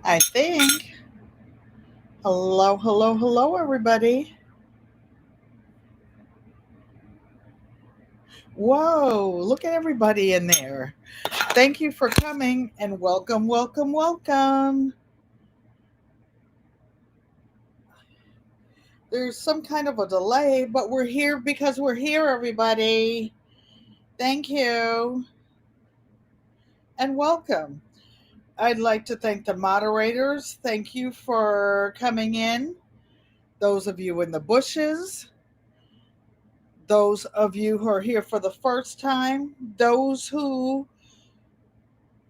I think. Hello, hello, hello, everybody. Whoa, look at everybody in there. Thank you for coming and welcome, welcome, welcome. There's some kind of a delay, but we're here because we're here, everybody. Thank you and welcome. I'd like to thank the moderators. Thank you for coming in. Those of you in the bushes, those of you who are here for the first time, those who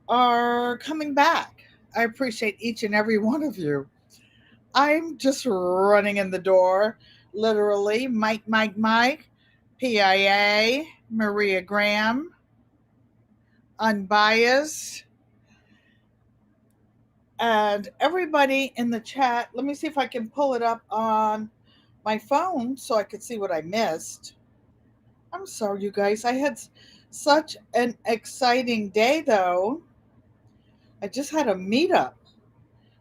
are coming back. I appreciate each and every one of you. I'm just running in the door, literally. Mike, PIA, Maria Graham, Unbiased, and everybody in the chat. Let me see if I can pull it up on my phone so I could see what I missed. I'm sorry, you guys. I had such an exciting day, though. I just had a meetup.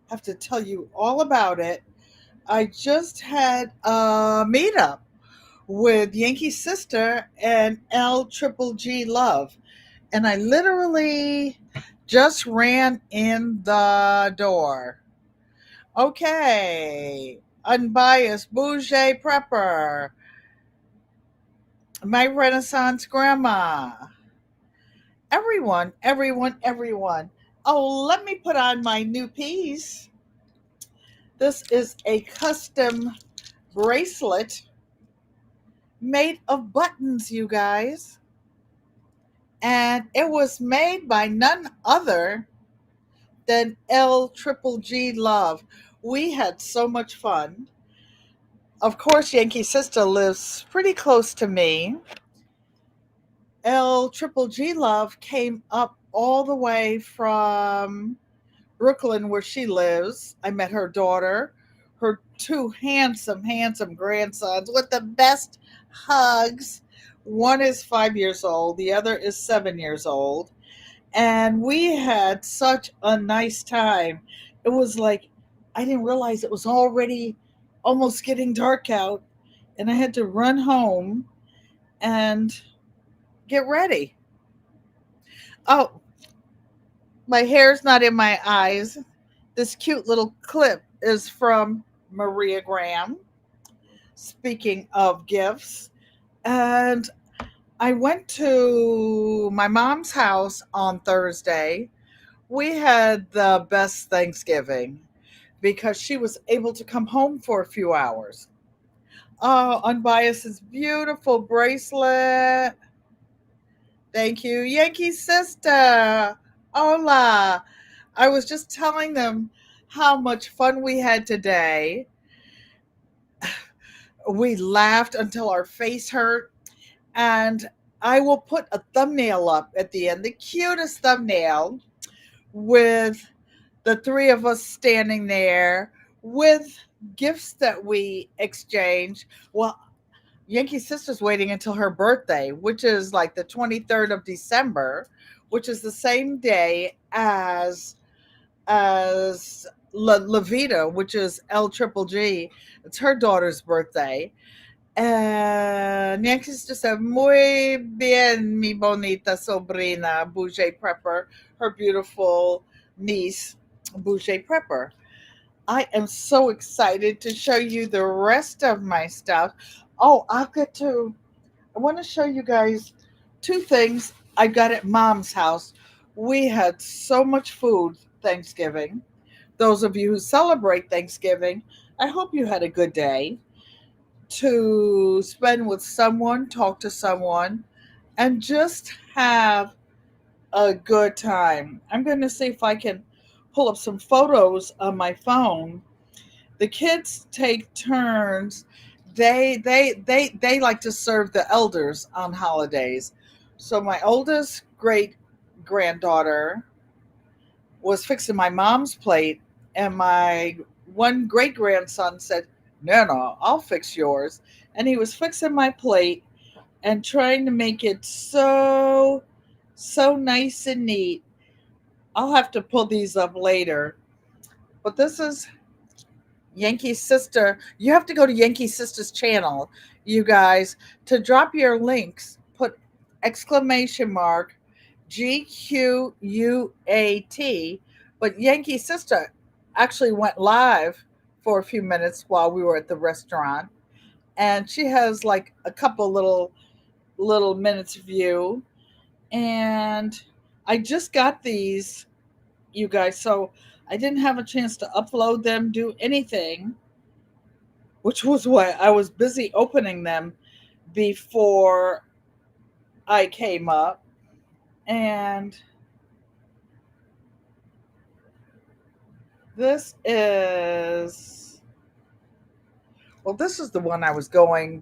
Have to tell you all about it. I just had a meetup with Yankee Sister and LGGGLove, and I literally just ran in the door. Okay, Unbiased, Bougie Prepper, My Renaissance Grandma, everyone. Oh, let me put on my new piece. This is a custom bracelet made of buttons, you guys. And it was made by none other than LGGGLove. We had so much fun. Of course, Yankee Sister lives pretty close to me. LGGGLove came up all the way from Brooklyn, where she lives. I met her daughter, her two handsome grandsons with the best hugs. One is 5 years old, the other is 7 years old. And we had such a nice time. It was like, I didn't realize it was already almost getting dark out, and I had to run home and get ready. Oh, my hair's not in my eyes. This cute little clip is from Maria Graham. Speaking of gifts, and I went to my mom's house on Thursday. We had the best Thanksgiving because she was able to come home for a few hours. Oh, Unbiased's beautiful bracelet. Thank you, Yankee Sister. Hola. I was just telling them how much fun we had today. We laughed until our face hurt. And I will put a thumbnail up at the end, the cutest thumbnail with the three of us standing there with gifts that we exchange. Well, Yankee Sister's waiting until her birthday, which is like the 23rd of December, which is the same day as La Vida, which is LGGG. It's her daughter's birthday. And Yankee Sister said, muy bien, mi bonita sobrina, Bougie Prepper, her beautiful niece, Bougie Prepper. I am so excited to show you the rest of my stuff. Oh, I want to show you guys two things I got at mom's house. We had so much food Thanksgiving. Those of you who celebrate Thanksgiving, I hope you had a good day to spend with someone, talk to someone, and just have a good time. I'm going to see if I can pull up some photos on my phone. The kids take turns. They like to serve the elders on holidays. So my oldest great granddaughter was fixing my mom's plate, and my one great grandson said, no, I'll fix yours. And he was fixing my plate and trying to make it so nice and neat. I'll have to pull these up later. But this is Yankee Sister. You have to go to Yankee Sister's channel, you guys, to drop your links. Put exclamation mark GQUAT. But Yankee Sister actually went live for a few minutes while we were at the restaurant, and she has like a couple little minutes view. And I just got these, you guys, so I didn't have a chance to upload them, do anything, which was why I was busy opening them before I came up. And this is, well, this is the one I was going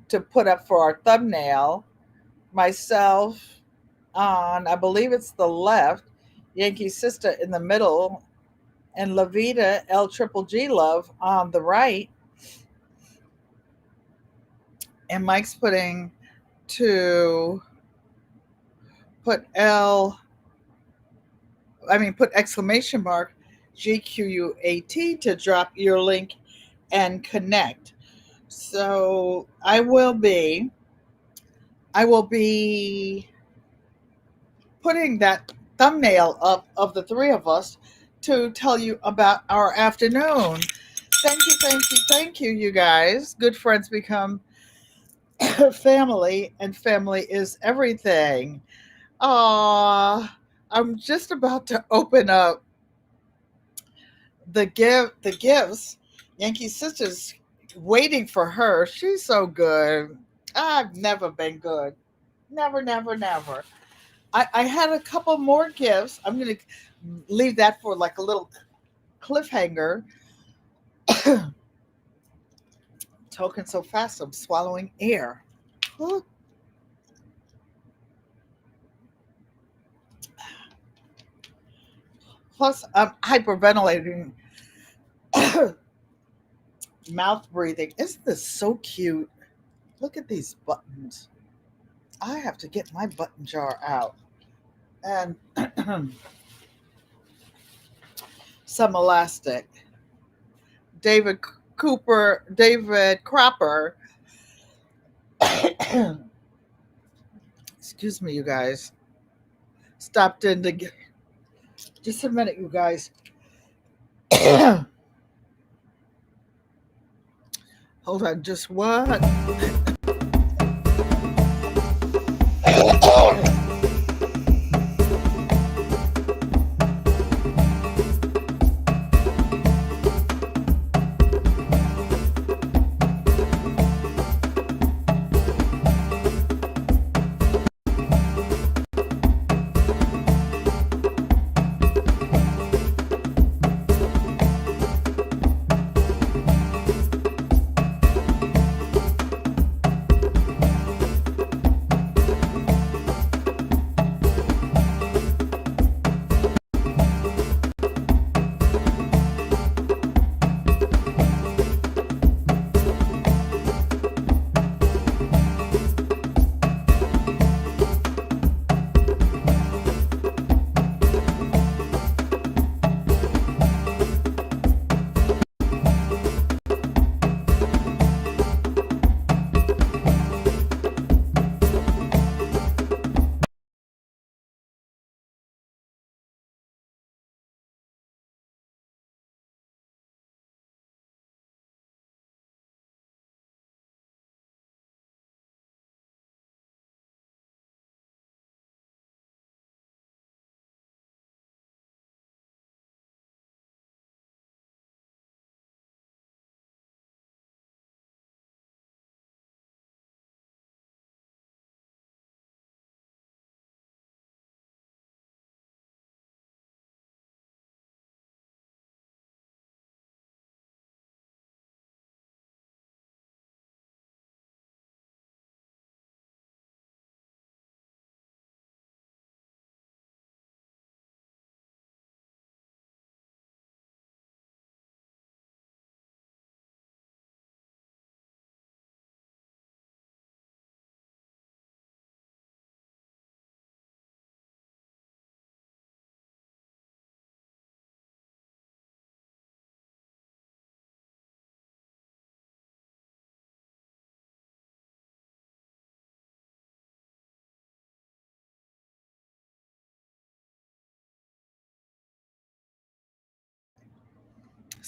to put up for our thumbnail. Myself on, I believe it's the left, Yankee Sister in the middle, and Lavita LGGGLove on the right. And Mike's putting to put put exclamation mark GQUAT to drop your link and connect. So I will be putting that thumbnail up of the three of us to tell you about our afternoon. Thank you, you guys. Good friends become family, and family is everything. I'm just about to open up the gifts. Yankee Sister's waiting for her. She's so good. I've never been good. Never, never, never. I had a couple more gifts. I'm going to leave that for like a little cliffhanger. Talking so fast, I'm swallowing air. Plus, I'm hyperventilating, mouth breathing. Isn't this so cute? Look at these buttons. I have to get my button jar out. And some elastic. David Cropper. Excuse me, you guys. Stopped in to get. Just a minute, you guys. Hold on, just what?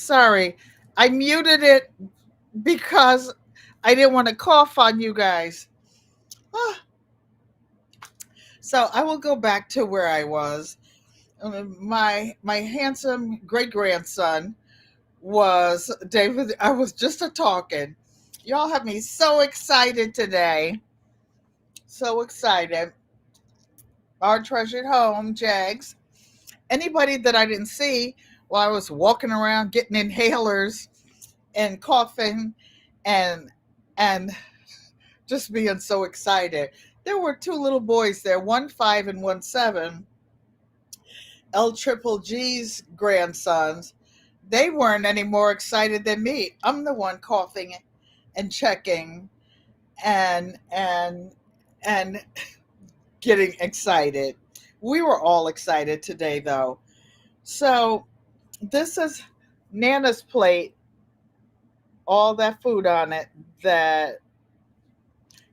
Sorry, I muted it because I didn't want to cough on you guys. Ah, so I will go back to where I was. My handsome great grandson was David. I was just a talking. Y'all have me so excited today. So excited. Our treasured home, Jags. Anybody that I didn't see while I was walking around getting inhalers and coughing and and just being so excited. There were two little boys there, one 5 and one 7, LGGG's grandsons. They weren't any more excited than me. I'm the one coughing and checking and and getting excited. We were all excited today though. So this is Nana's plate, all that food on it that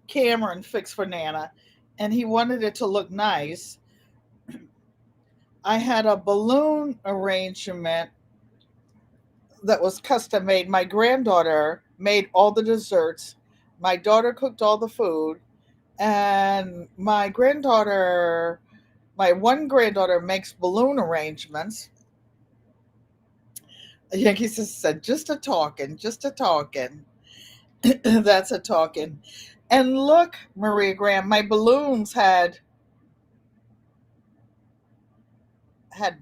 Cameron fixed for Nana, and he wanted it to look nice. I had a balloon arrangement that was custom made. My granddaughter made all the desserts. My daughter cooked all the food, and my one granddaughter makes balloon arrangements. Yankee said, "Just a talking, just a talking." That's a talking. And look, Maria Graham, my balloons had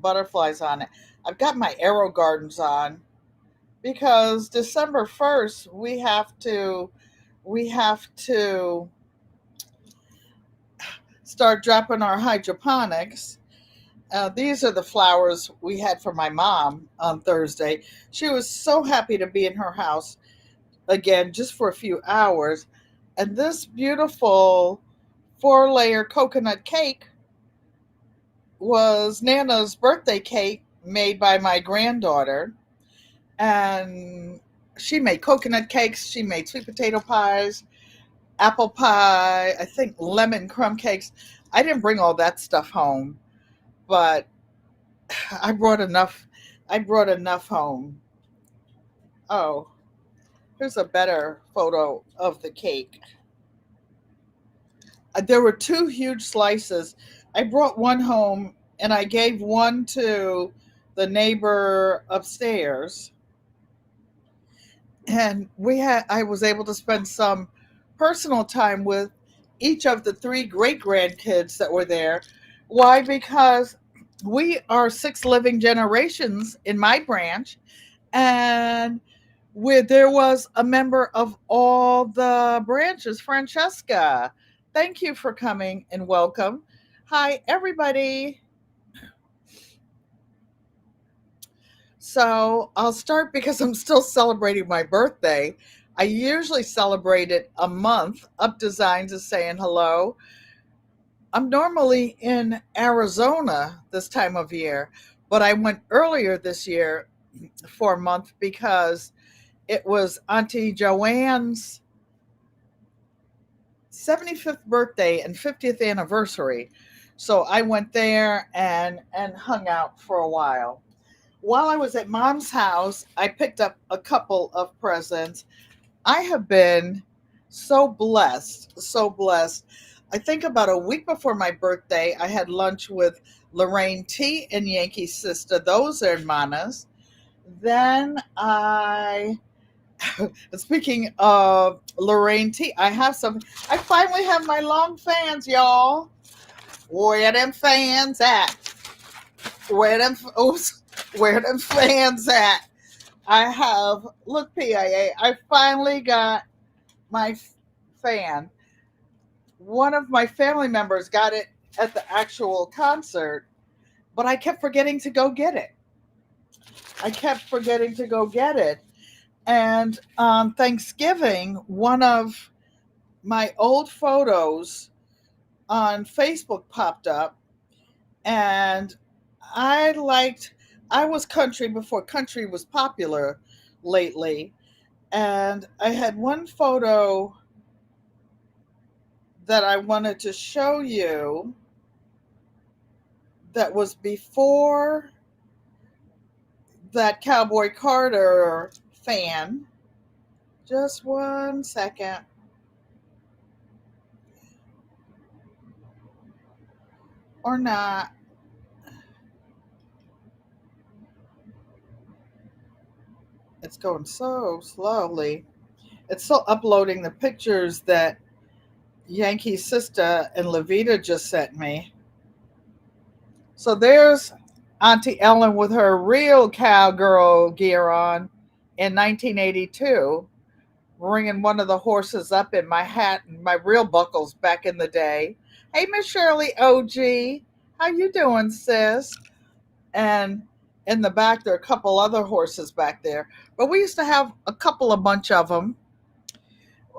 butterflies on it. I've got my arrow gardens on because December 1st we have to start dropping our hydroponics. These are the flowers we had for my mom on Thursday. She was so happy to be in her house again just for a few hours. And this beautiful 4-layer coconut cake was Nana's birthday cake made by my granddaughter. And she made coconut cakes, she made sweet potato pies, apple pie, I think lemon crumb cakes. I didn't bring all that stuff home, but I brought enough. I brought enough home. Oh, here's a better photo of the cake. There were two huge slices. I brought one home and I gave one to the neighbor upstairs. And I was able to spend some personal time with each of the three great grandkids that were there. Why? Because we are 6 living generations in my branch, and where there was a member of all the branches. Francesca, thank you for coming and welcome. Hi, everybody. So I'll start because I'm still celebrating my birthday. I usually celebrate it a month. Up Designs is saying hello. I'm normally in Arizona this time of year, but I went earlier this year for a month because it was Auntie Joanne's 75th birthday and 50th anniversary. So I went there and hung out for a while. While I was at Mom's house, I picked up a couple of presents. I have been so blessed, so blessed. I think about a week before my birthday, I had lunch with Lorraine T and Yankee Sister, those hermanas. Then speaking of Lorraine T, I finally have my long fans, y'all. Where them fans at? Where them fans at? I have, look, PIA, I finally got my fan. One of my family members got it at the actual concert, but I kept forgetting to go get it. I kept forgetting to go get it. And on Thanksgiving, one of my old photos on Facebook popped up, and I liked, I was country before country was popular lately. And I had one photo that I wanted to show you that was before that Cowboy Carter fan. Just 1 second. Or not. It's going so slowly. It's still uploading the pictures that Yankee Sister and Levita just sent me. So there's Auntie Ellen with her real cowgirl gear on in 1982, bringing one of the horses up in my hat and my real buckles back in the day. Hey, Miss Shirley OG, how you doing, sis? And in the back, there are a couple other horses back there. But we used to have a bunch of them,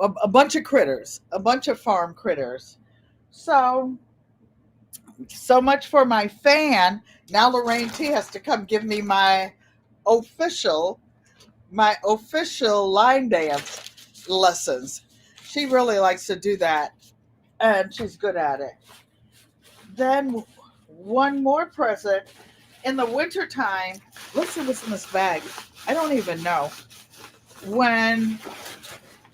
a bunch of critters, a bunch of farm critters. So much for my fan. Now Lorraine T has to come give me official my official line dance lessons. She really likes to do that, and she's good at it. Then one more present in the wintertime. Let's see what's in this bag. I don't even know. When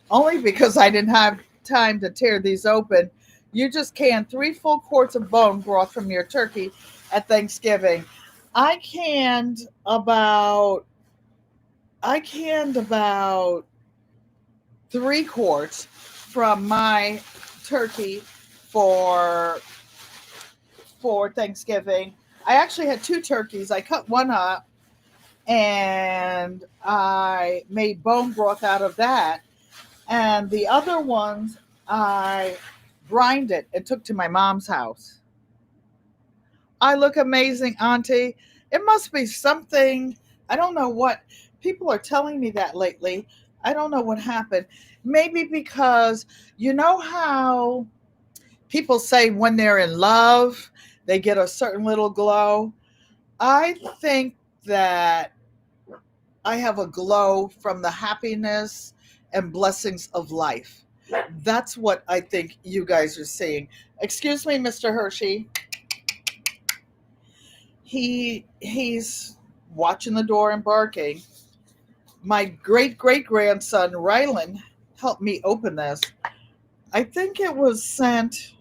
only because I didn't have time to tear these open. You just canned 3 full quarts of bone broth from your turkey at Thanksgiving. I canned about I canned about 3 quarts from my turkey for Thanksgiving. I actually had 2 turkeys. I cut one up and I made bone broth out of that. And the other ones I brined it and took to my mom's house. I look amazing, Auntie. It must be something. I don't know what. People are telling me that lately. I don't know what happened. Maybe because you know how people say when they're in love, they get a certain little glow. I think that I have a glow from the happiness and blessings of life. That's what I think you guys are seeing. Excuse me, Mr. Hershey. He's watching the door and barking. My great grandson Rylan helped me open this. I think it was sent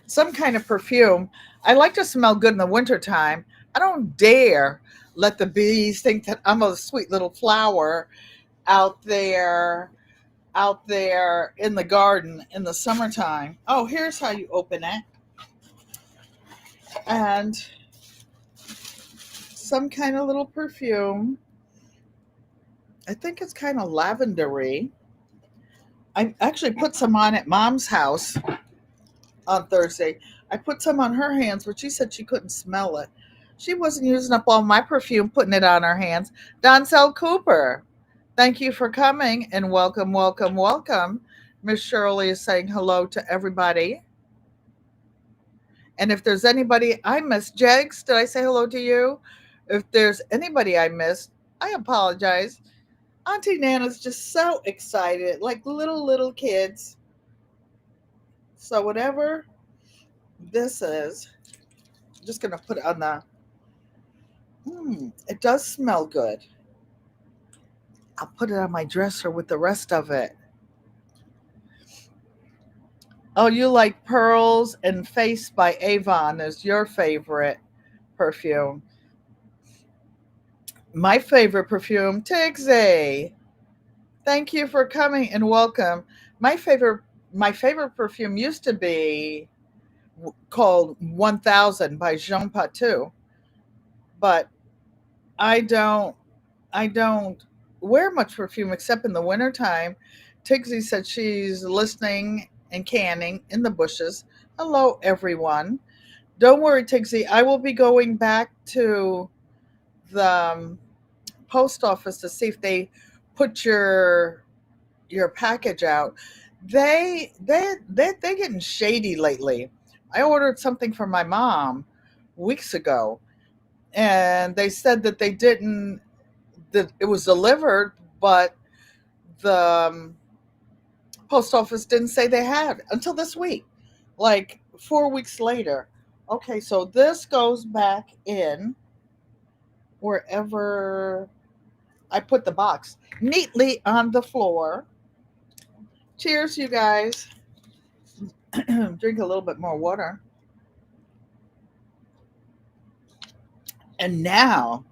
some kind of perfume. I like to smell good in the wintertime. I don't dare let the bees think that I'm a sweet little flower out there in the garden in the summertime. Oh, here's how you open it. And some kind of little perfume. I think it's kind of lavendery. I actually put some on at Mom's house on Thursday. I put some on her hands, but she said she couldn't smell it. She wasn't using up all my perfume putting it on her hands. Doncel Cooper, thank you for coming and welcome. Miss Shirley is saying hello to everybody. And if there's anybody I missed, Jegs, did I say hello to you? If there's anybody I missed, I apologize. Auntie Nana's just so excited, like little kids. So whatever this is, I'm just gonna put it on the. It does smell good. I'll put it on my dresser with the rest of it. Oh, you like Pearls and Face by Avon is your favorite perfume. My favorite perfume, Tigsy. Thank you for coming and welcome. My favorite perfume used to be called 1000 by Jean Patou, but I don't I don't wear much perfume except in the wintertime. Tigsy said she's listening and canning in the bushes. Hello everyone. Don't worry, Tigsy. I will be going back to the post office to see if they put your package out. They're getting shady lately. I ordered something for my mom weeks ago, and they said that they didn't that it was delivered, but the post office didn't say they had until this week, like 4 weeks later. Okay, so this goes back in. wherever I put the box, neatly on the floor. Cheers, you guys. Drink a little bit more water. And now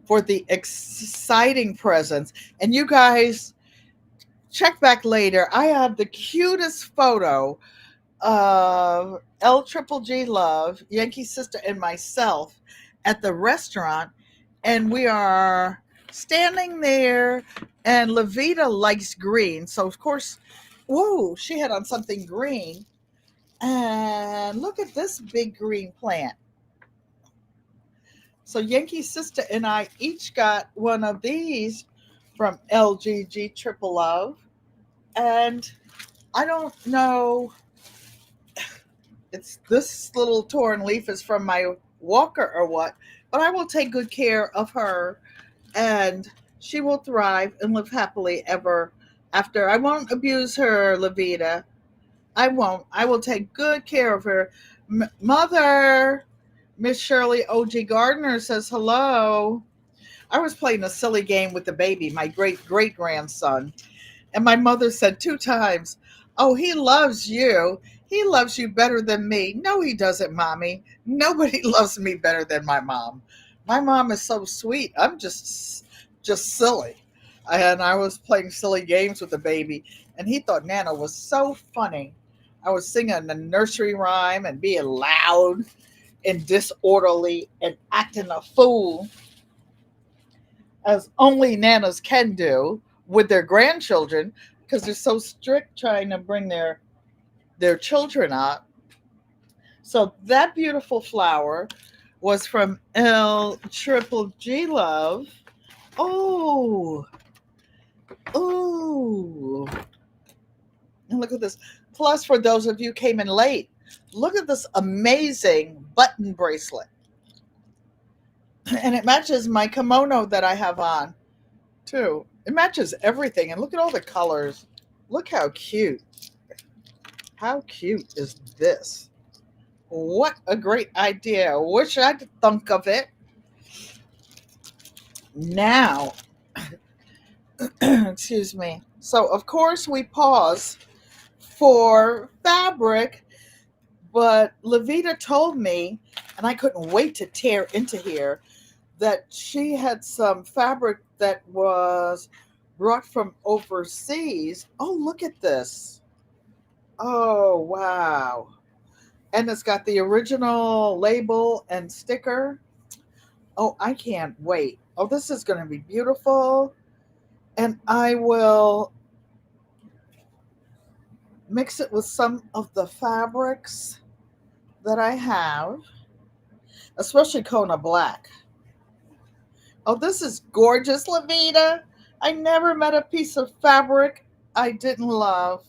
for the exciting presents. And you guys, check back later. I have the cutest photo of LGGGLove, Yankee Sister, and myself at the restaurant. And we are standing there, and Levita likes green. So, of course, whoa, she had on something green. And look at this big green plant. So Yankee Sister and I each got one of these from LGGGLove. And I don't know, it's this little torn leaf is from my walker or what, but I will take good care of her, and she will thrive and live happily ever after. I won't abuse her, Levita. I won't. I will take good care of her. Mother, Miss Shirley O.G. Gardner says hello. I was playing a silly game with the baby, my great-great-grandson. And my mother said 2 times, "Oh, he loves you. He loves you better than me." No, he doesn't, Mommy. Nobody loves me better than my mom. My mom is so sweet. I'm just silly. And I was playing silly games with the baby, and he thought Nana was so funny. I was singing a nursery rhyme and being loud and disorderly and acting a fool, as only Nanas can do with their grandchildren, because they're so strict trying to bring their children up. So that beautiful flower was from LGGGLove. Oh, oh. And look at this. Plus, for those of you who came in late, look at this amazing button bracelet. And it matches my kimono that I have on, too. It matches everything. And look at all the colors. Look how cute. How cute is this? What a great idea. Wish I'd thunk of it. Now, excuse me. So, of course, we pause for fabric, but Levita told me, and I couldn't wait to tear into here, that she had some fabric that was brought from overseas. Oh, look at this. Oh, wow. And it's got the original label and sticker. Oh, I can't wait. Oh, this is going to be beautiful. And I will mix it with some of the fabrics that I have, especially Kona Black. Oh, this is gorgeous, Levita. I never met a piece of fabric I didn't love.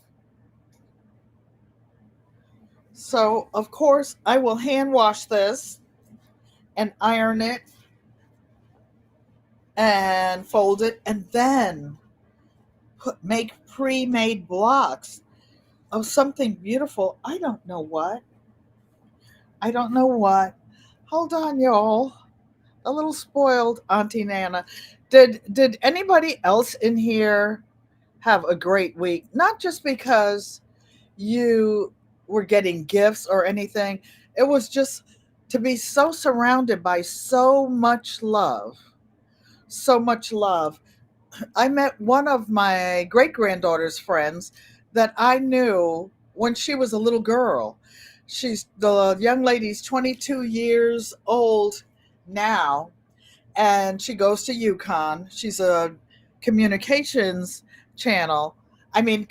So, of course, I will hand wash this and iron it and fold it, and then make pre-made blocks of something beautiful. I don't know what. I don't know what. Hold on, y'all. A little spoiled, Auntie Nana. Did anybody else in here have a great week? Not just because you were getting gifts or anything. It was just to be so surrounded by so much love. So much love. I met one of my great granddaughter's friends that I knew when she was a little girl. The young lady's 22 years old now, and she goes to UConn. She's a communications channel. I mean,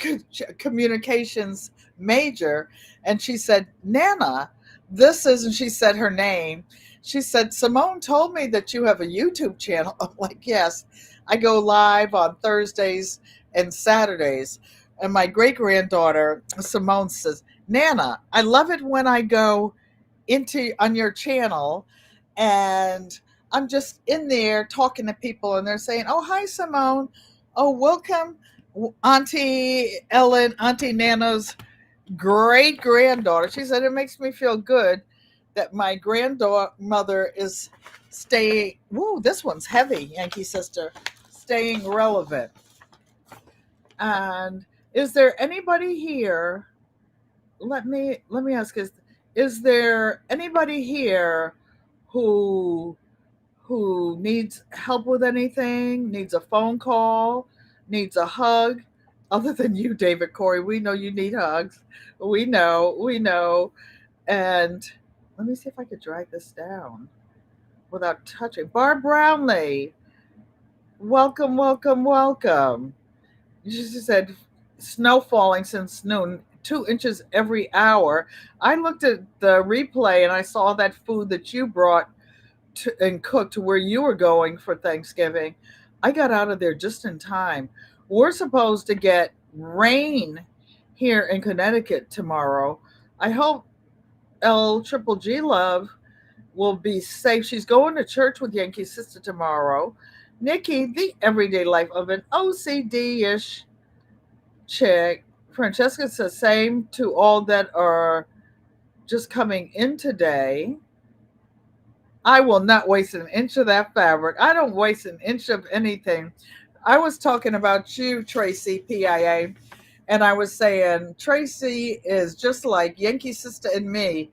communications major. And she said, "Nana, this is," and she said her name. She said, "Simone told me that you have a YouTube channel." I'm like, "Yes, I go live on Thursdays and Saturdays." And my great granddaughter, Simone, says, "Nana, I love it when I go into on your channel and I'm just in there talking to people and they're saying, 'Oh, hi, Simone. Oh, welcome, Auntie Ellen, Auntie Nana's great granddaughter.'" She said, "It makes me feel good that my grandmother is Stay. Woo, this one's heavy, Yankee Sister. Staying relevant. And is there anybody here? Let me ask: is there anybody here who needs help with anything? Needs a phone call? Needs a hug? Other than you, David Corey, we know you need hugs. We know. We know. And let me see if I could drag this down without touching. Barb Brownlee, welcome, welcome, welcome. You just said snow falling since noon, 2 inches every hour. I looked at the replay and I saw that food that you brought and cooked to where you were going for Thanksgiving. I got out of there just in time. We're supposed to get rain here in Connecticut tomorrow. I hope LGGGLove will be safe. She's going to church with Yankee Sister tomorrow. Nikki, the everyday life of an OCD-ish chick. Francesca says same to all that are just coming in today. I will not waste an inch of that fabric. I don't waste an inch of anything. I was talking about you, Tracy, PIA, and I was saying Tracy is just like Yankee Sister and me.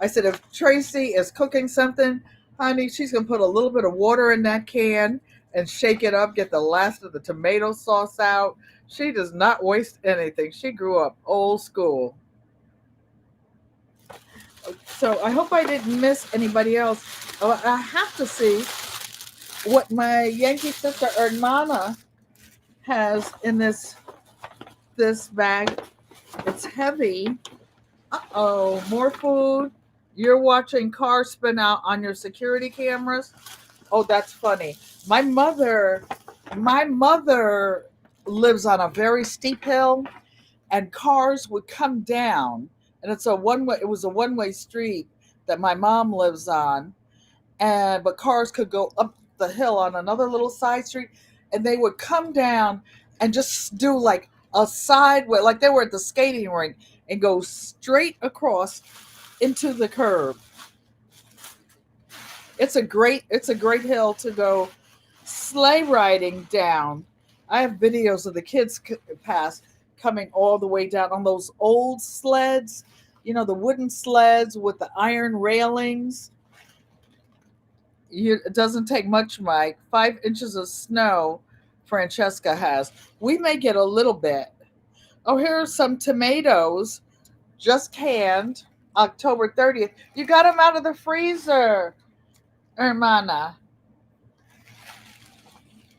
I said, if Tracy is cooking something, honey, she's going to put a little bit of water in that can and shake it up, get the last of the tomato sauce out. She does not waste anything. She grew up old school. So I hope I didn't miss anybody else. Oh, I have to see what my Yankee Sister Hermana has in this bag. It's heavy. Uh-oh, more food. You're watching cars spin out on your security cameras. Oh, that's funny. My mother lives on a very steep hill, and cars would come down, and it was a one-way street that my mom lives on, but cars could go up the hill on another little side street, and they would come down and just do like a sideway, like they were at the skating rink, and go straight across into the curb. It's a great hill to go sleigh riding down. I have videos of the kids coming all the way down on those old sleds, the wooden sleds with the iron railings. It doesn't take much, Mike. 5 inches of snow Francesca has. We may get a little bit. Oh, here are some tomatoes just canned October 30th. You got them out of the freezer, Hermana.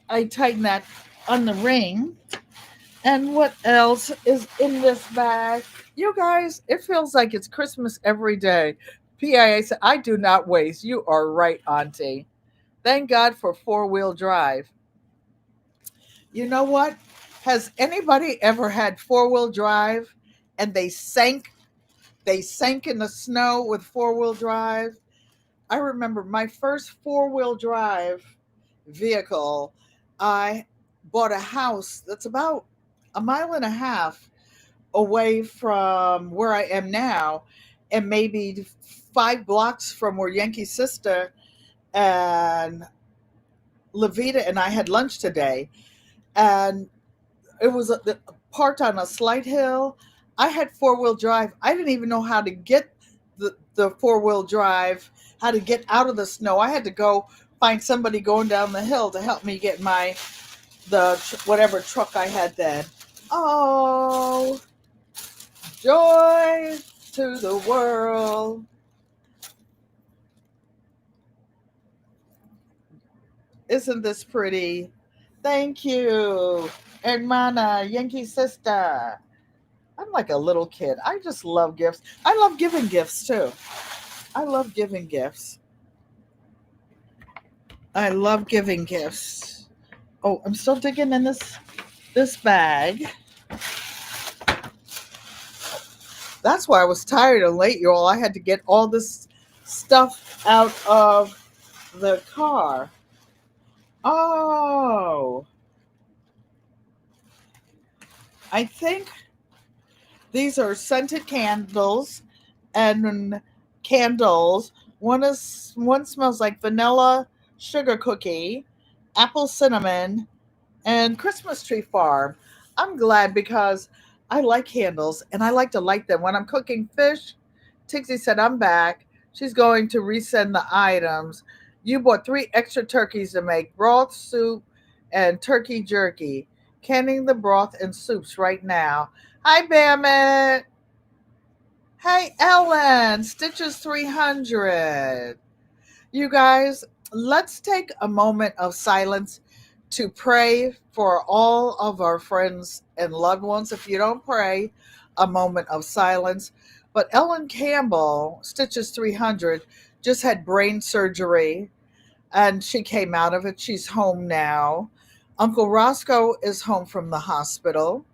I tighten that on the ring. And what else is in this bag? You guys, it feels like it's Christmas every day. PIA said, I do not waste. You are right, Auntie. Thank God for four-wheel drive. You know what? Has anybody ever had four-wheel drive and they sank in the snow with four-wheel drive? I remember my first four-wheel drive vehicle. I bought a house that's about a mile and a half away from where I am now, and maybe 5 blocks from where Yankee Sister and Levita and I had lunch today. And it was parked on a slight hill. I had four-wheel drive. I didn't even know how to get the four-wheel drive, how to get out of the snow. I had to go find somebody going down the hill to help me get whatever truck I had then. Oh, joy to the world. Isn't this pretty? Thank you, Hermana, Yankee Sister. I'm like a little kid. I just love gifts. I love giving gifts too. I love giving gifts. I love giving gifts. Oh, I'm still digging in this bag. That's why I was tired and late, y'all. I had to get all this stuff out of the car. Oh, I think these are scented candles and candles One smells like vanilla sugar cookie, apple cinnamon, and Christmas tree farm. I'm glad because I like candles and I like to light them. When I'm cooking fish, Tixie said, I'm back. She's going to resend the items. You bought 3 extra turkeys to make broth, soup, and turkey jerky. Canning the broth and soups right now. Hi, Bammit. Hey, Ellen. Stitches 300. You guys, let's take a moment of silence to pray for all of our friends and loved ones. If you don't pray, a moment of silence. But Ellen Campbell, Stitches 300, just had brain surgery and she came out of it. She's home now. Uncle Roscoe is home from the hospital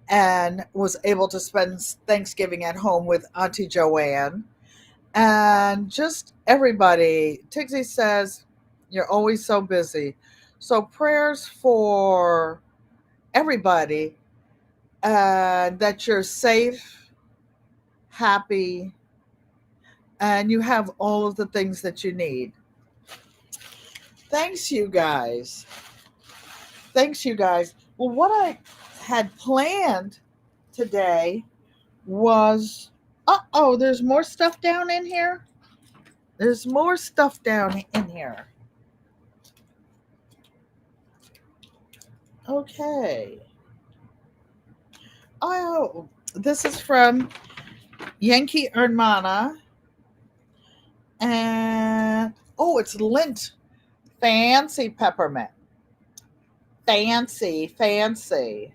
and was able to spend Thanksgiving at home with Auntie Joanne. And just everybody, Tixie says, you're always so busy. So prayers for everybody, that you're safe, happy, and you have all of the things that you need. Thanks, you guys. Thanks, you guys. Well, what I had planned today was, oh, there's more stuff down in here. There's more stuff down in here. Okay. Oh, this is from Yankee Hermana. And oh, it's lint. Fancy peppermint. Fancy, fancy.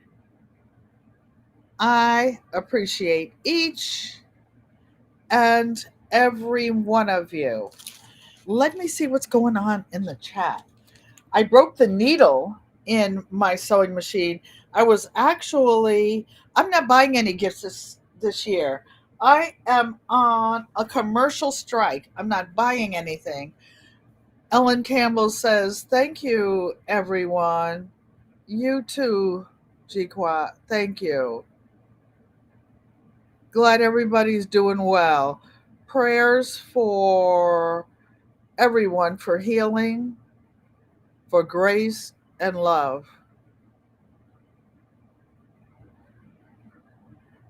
I appreciate each and every one of you. Let me see what's going on in the chat. I broke the needle in my sewing machine. I'm not buying any gifts this year. I am on a commercial strike. I'm not buying anything. Ellen Campbell says, thank you, everyone. You too, GQUAT. Thank you. Glad everybody's doing well. Prayers for everyone for healing, for grace and love.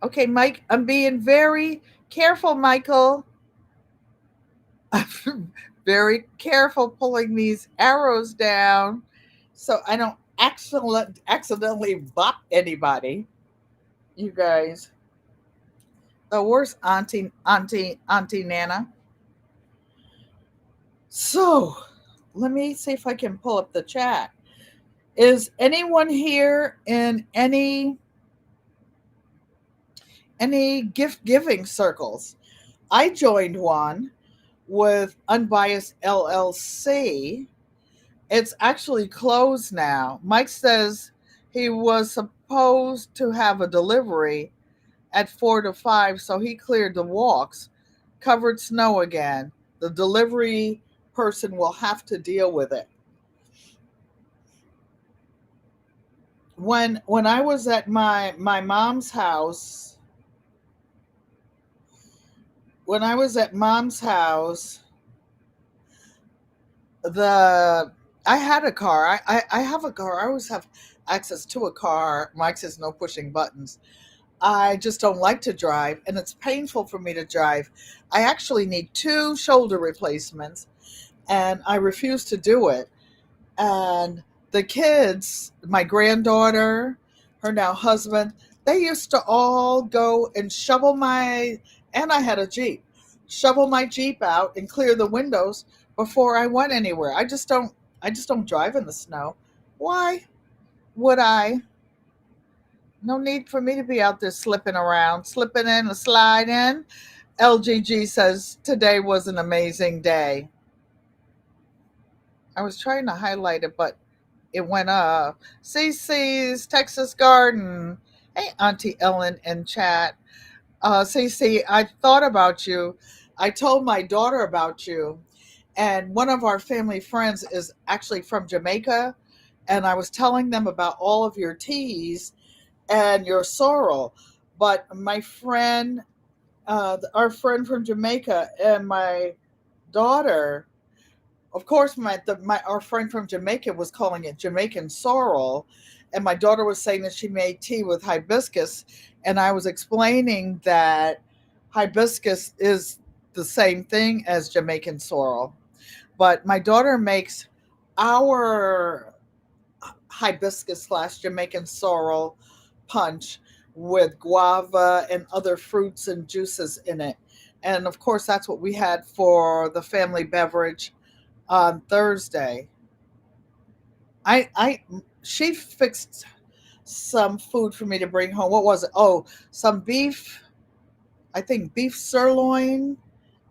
Okay, Mike, I'm being very careful, Michael. I'm very careful pulling these arrows down so I don't accidentally bop anybody. You guys. The worst Auntie Nana. So, let me see if I can pull up the chat. Is anyone here in any gift giving circles? I joined one with Unbiased LLC. It's actually closed now. Mike says he was supposed to have a delivery at 4 to 5, so he cleared the walks. Covered snow again. The delivery person will have to deal with it. When I was at my mom's house, when I was at mom's house, the I had a car. I have a car. I always have access to a car. Mike says no pushing buttons. I just don't like to drive, and it's painful for me to drive. I actually need 2 shoulder replacements, and I refuse to do it. And the kids, my granddaughter, her now husband, they used to all go and and I had a Jeep, shovel my Jeep out and clear the windows before I went anywhere. I just don't drive in the snow. Why would I? No need for me to be out there slipping around, slipping in and sliding. LGG says today was an amazing day. I was trying to highlight it, but it went up. CC's Texas Garden. Hey, Auntie Ellen in chat. CC, I thought about you. I told my daughter about you. And one of our family friends is actually from Jamaica. And I was telling them about all of your teas and your sorrel. But my friend, our friend from Jamaica, and my daughter, of course, our friend from Jamaica was calling it Jamaican sorrel, and my daughter was saying that she made tea with hibiscus, and I was explaining that hibiscus is the same thing as Jamaican sorrel, but my daughter makes our hibiscus slash Jamaican sorrel punch with guava and other fruits and juices in it. And of course, that's what we had for the family beverage on Thursday. I she fixed some food for me to bring home. What was it? Oh, some beef. I think beef sirloin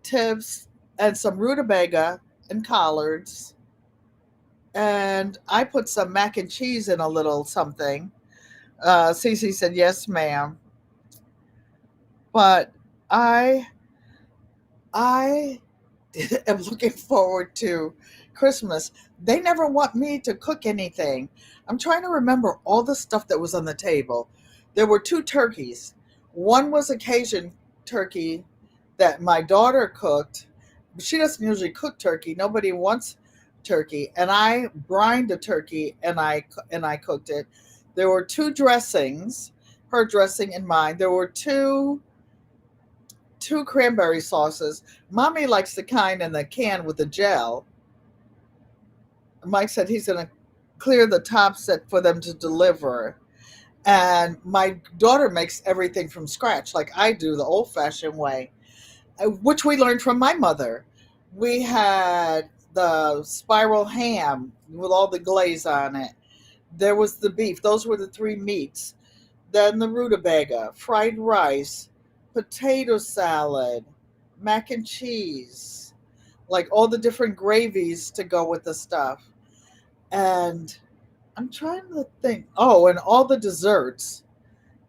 tips and some rutabaga and collards. And I put some mac and cheese in a little something. Cece said yes, ma'am. But I I am looking forward to Christmas. They never want me to cook anything. I'm trying to remember all the stuff that was on the table. There were two turkeys. One was a Cajun turkey that my daughter cooked. She doesn't usually cook turkey. Nobody wants turkey, and I brined a turkey and I cooked it. There were two dressings, her dressing and mine. There were two cranberry sauces. Mommy likes the kind in the can with the gel. Mike said he's going to clear the top set for them to deliver. And my daughter makes everything from scratch, like I do the old fashioned way, which we learned from my mother. We had the spiral ham with all the glaze on it. There was the beef. Those were the three meats. Then the rutabaga, fried rice, potato salad, mac and cheese, like all the different gravies to go with the stuff. And I'm trying to think. Oh, and all the desserts.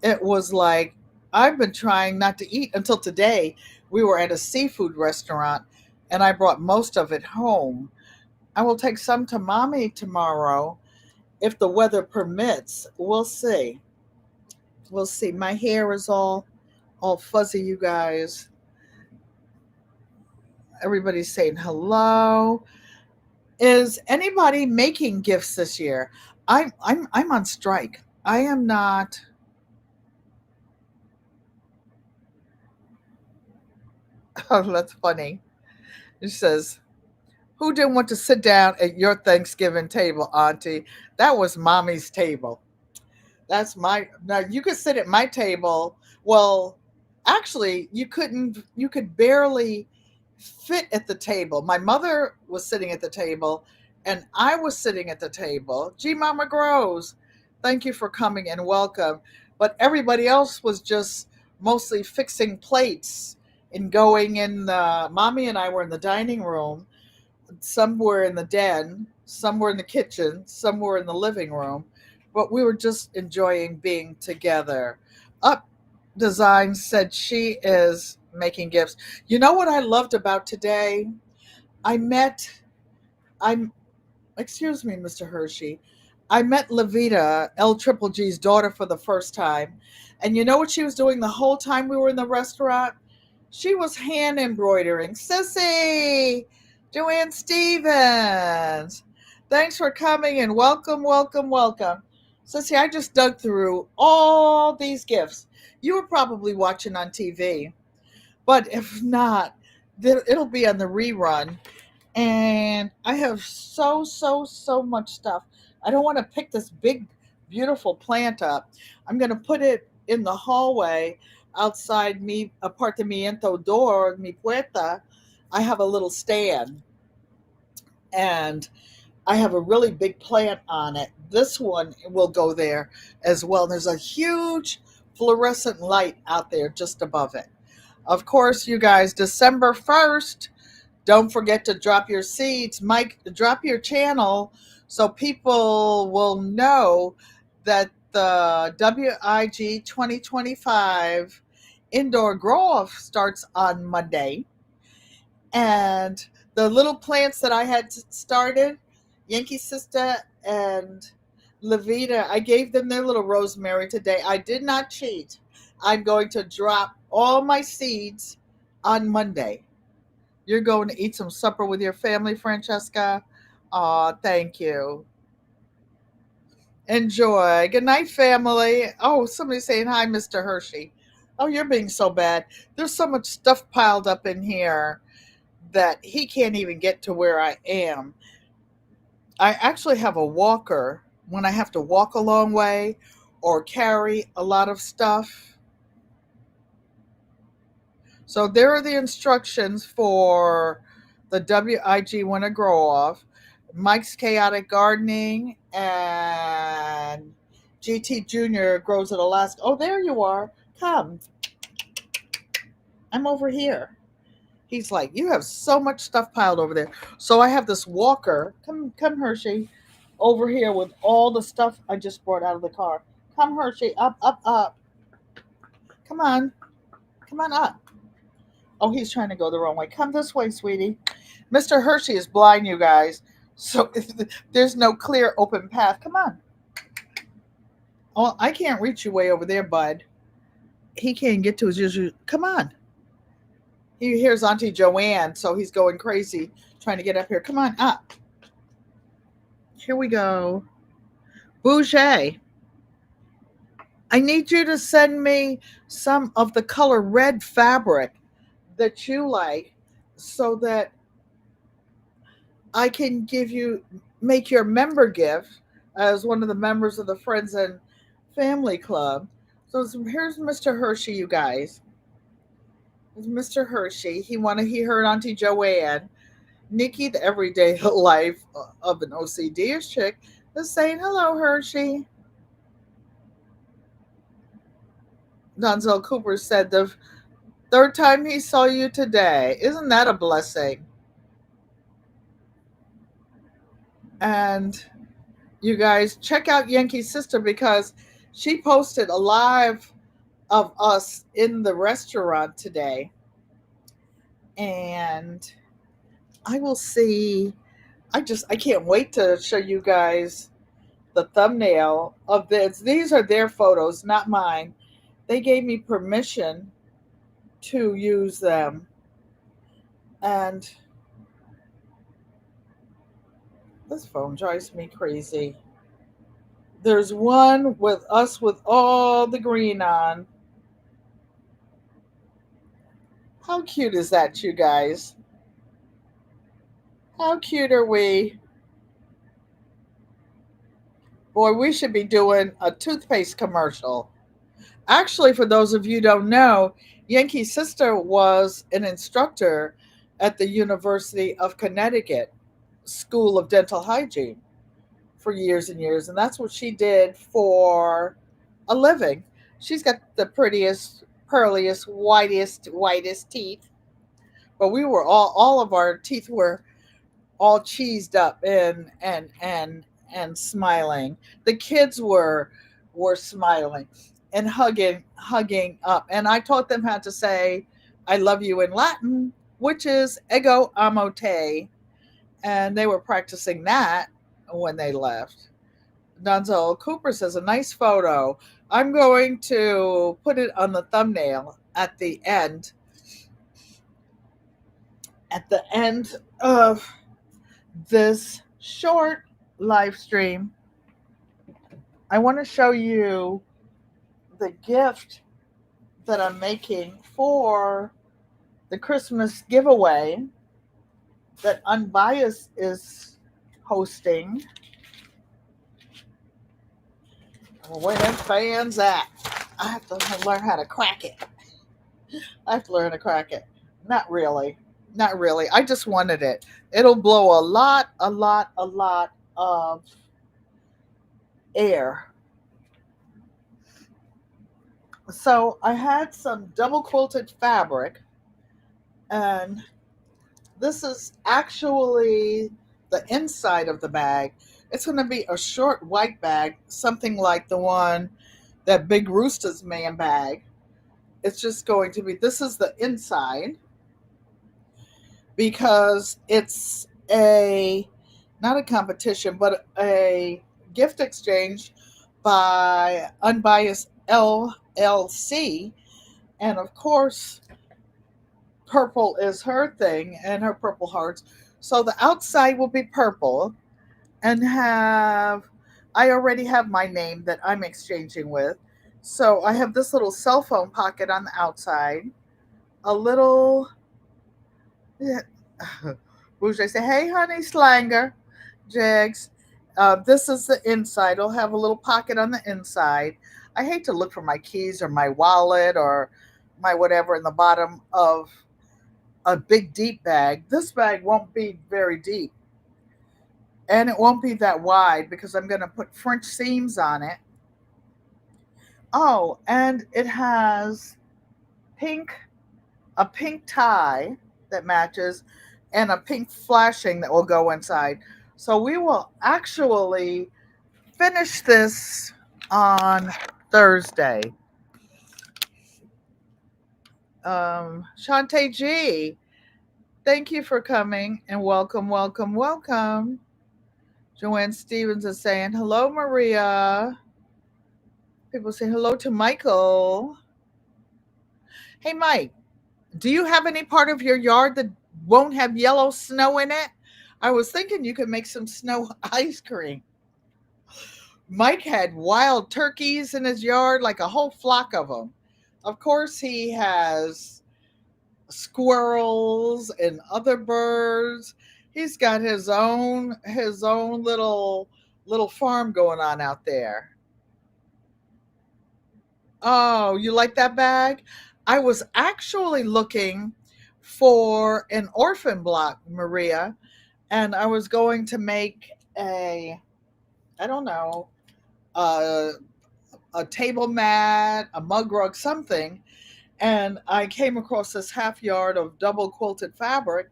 It was like I've been trying not to eat until today. We were at a seafood restaurant and I brought most of it home. I will take some to mommy tomorrow if the weather permits. We'll see. We'll see. My hair is all fuzzy, you guys. Everybody's saying hello. Is anybody making gifts this year? I'm on strike. I am not. Oh, that's funny. It says, "Who didn't want to sit down at your Thanksgiving table, Auntie? That was Mommy's table. That's my now you could sit at my table. Well, actually, you couldn't you could barely fit at the table. My mother was sitting at the table and I was sitting at the table. G Mama Grows. Thank you for coming and welcome. But everybody else was just mostly fixing plates and going in the mommy and I were in the dining room, some were in the den, some were in the kitchen, some were in the living room, but we were just enjoying being together. Up Design said she is making gifts. You know what I loved about today? I met, I'm, excuse me, Mr. Hershey. I met Levita, L Triple G's daughter, for the first time. And you know what she was doing the whole time we were in the restaurant? She was hand embroidering. Sissy! Joanne Stevens! Thanks for coming and welcome, welcome, welcome. Sissy, I just dug through all these gifts. You were probably watching on TV, but if not, it'll be on the rerun. And I have so much stuff. I don't want to pick this big, beautiful plant up. I'm going to put it in the hallway outside mi apartamento door, mi puerta. I have a little stand and I have a really big plant on it. This one will go there as well. There's a huge fluorescent light out there just above it. Of course, you guys, December 1st, don't forget to drop your seeds. Mike, drop your channel so people will know that the WIG 2025 indoor grow off starts on Monday. And the little plants that I had started, Yankee Sister and Levita, I gave them their little rosemary today. I did not cheat. I'm going to drop all my seeds on Monday. You're going to eat some supper with your family, Francesca? Aw, thank you. Enjoy. Good night, family. Oh, somebody's saying hi, Mr. Hershey. Oh, you're being so bad. There's so much stuff piled up in here that he can't even get to where I am. I actually have a walker when I have to walk a long way or carry a lot of stuff. So there are the instructions for the WIG Winter Grow Off, Mike's Chaotic Gardening, and GT Junior Grows in Alaska. Oh, there you are. Come. I'm over here. He's like, you have so much stuff piled over there. So I have this walker. Come, Hershey, over here with all the stuff I just brought out of the car. Come, Hershey, up, up, up. Come on. Come on up. Oh, he's trying to go the wrong way. Come this way, sweetie. Mr. Hershey is blind, you guys. So there's no clear open path. Come on. Oh, I can't reach you way over there, bud. He can't get to his usual. Come on. He hears Auntie Joanne, so he's going crazy trying to get up here. Come on up. Here we go. Bouger. I need you to send me some of the color red fabric that you like so that I can make your member gift as one of the members of the Friends and Family Club. So here's Mr. Hershey, you guys. It's Mr. Hershey. He heard Auntie Joanne. Nikki, the everyday life of an OCD-ish chick, is saying hello, Hershey. Donzel Cooper said the third time he saw you today. Isn't that a blessing? And you guys check out Yankee's sister because she posted a live of us in the restaurant today. And I will see. I can't wait to show you guys the thumbnail of this. These are their photos, not mine. They gave me permission to use them. And this phone drives me crazy. There's one with us with all the green on. How cute is that, you guys? How cute are we? Boy, we should be doing a toothpaste commercial. Actually, for those of you who don't know, Yankee's sister was an instructor at the University of Connecticut School of Dental Hygiene for years and years, and that's what she did for a living. She's got the prettiest, pearliest, whitest teeth, but we were all of our teeth were all cheesed up and smiling. The kids were smiling and hugging up. And I taught them how to say I love you in Latin, which is ego amo te. And they were practicing that when they left. Donzel Cooper says a nice photo. I'm going to put it on the thumbnail at the end. At the end of this short live stream, I want to show you the gift that I'm making for the Christmas giveaway that Unbiased is hosting. Where them fans at? I have to learn how to crack it. Not really. Not really. I just wanted it. It'll blow a lot of air. So I had some double quilted fabric, and this is actually the inside of the bag. It's going to be a short white bag, something like the one that Big Rooster's man bag. It's just going to be, this is the inside because it's not a competition, but a gift exchange by Unbiased LLC. And of course, Purple is her thing and her purple hearts. So the outside will be purple and I already have my name that I'm exchanging with. So I have this little cell phone pocket on the outside, a little, yeah, Bouger say, hey, honey, Slanger, Jags. This is the inside. It'll have a little pocket on the inside. I hate to look for my keys or my wallet or my whatever in the bottom of a big deep bag. This bag won't be very deep and it won't be that wide because I'm going to put French seams on it. Oh, and it has pink, a pink tie that matches and a pink flashing that will go inside. So we will actually finish this on Thursday. Shantae G, thank you for coming and welcome, welcome, welcome. Joanne Stevens is saying, hello, Maria. People say hello to Michael. Hey, Mike, do you have any part of your yard that won't have yellow snow in it? I was thinking you could make some snow ice cream. Mike had wild turkeys in his yard, like a whole flock of them. Of course, he has squirrels and other birds. He's got his own little farm going on out there. Oh, you like that bag? I was actually looking for an orphan block, Maria, and I was going to make I don't know, a, a table mat, a mug rug, something. And I came across this half yard of double quilted fabric,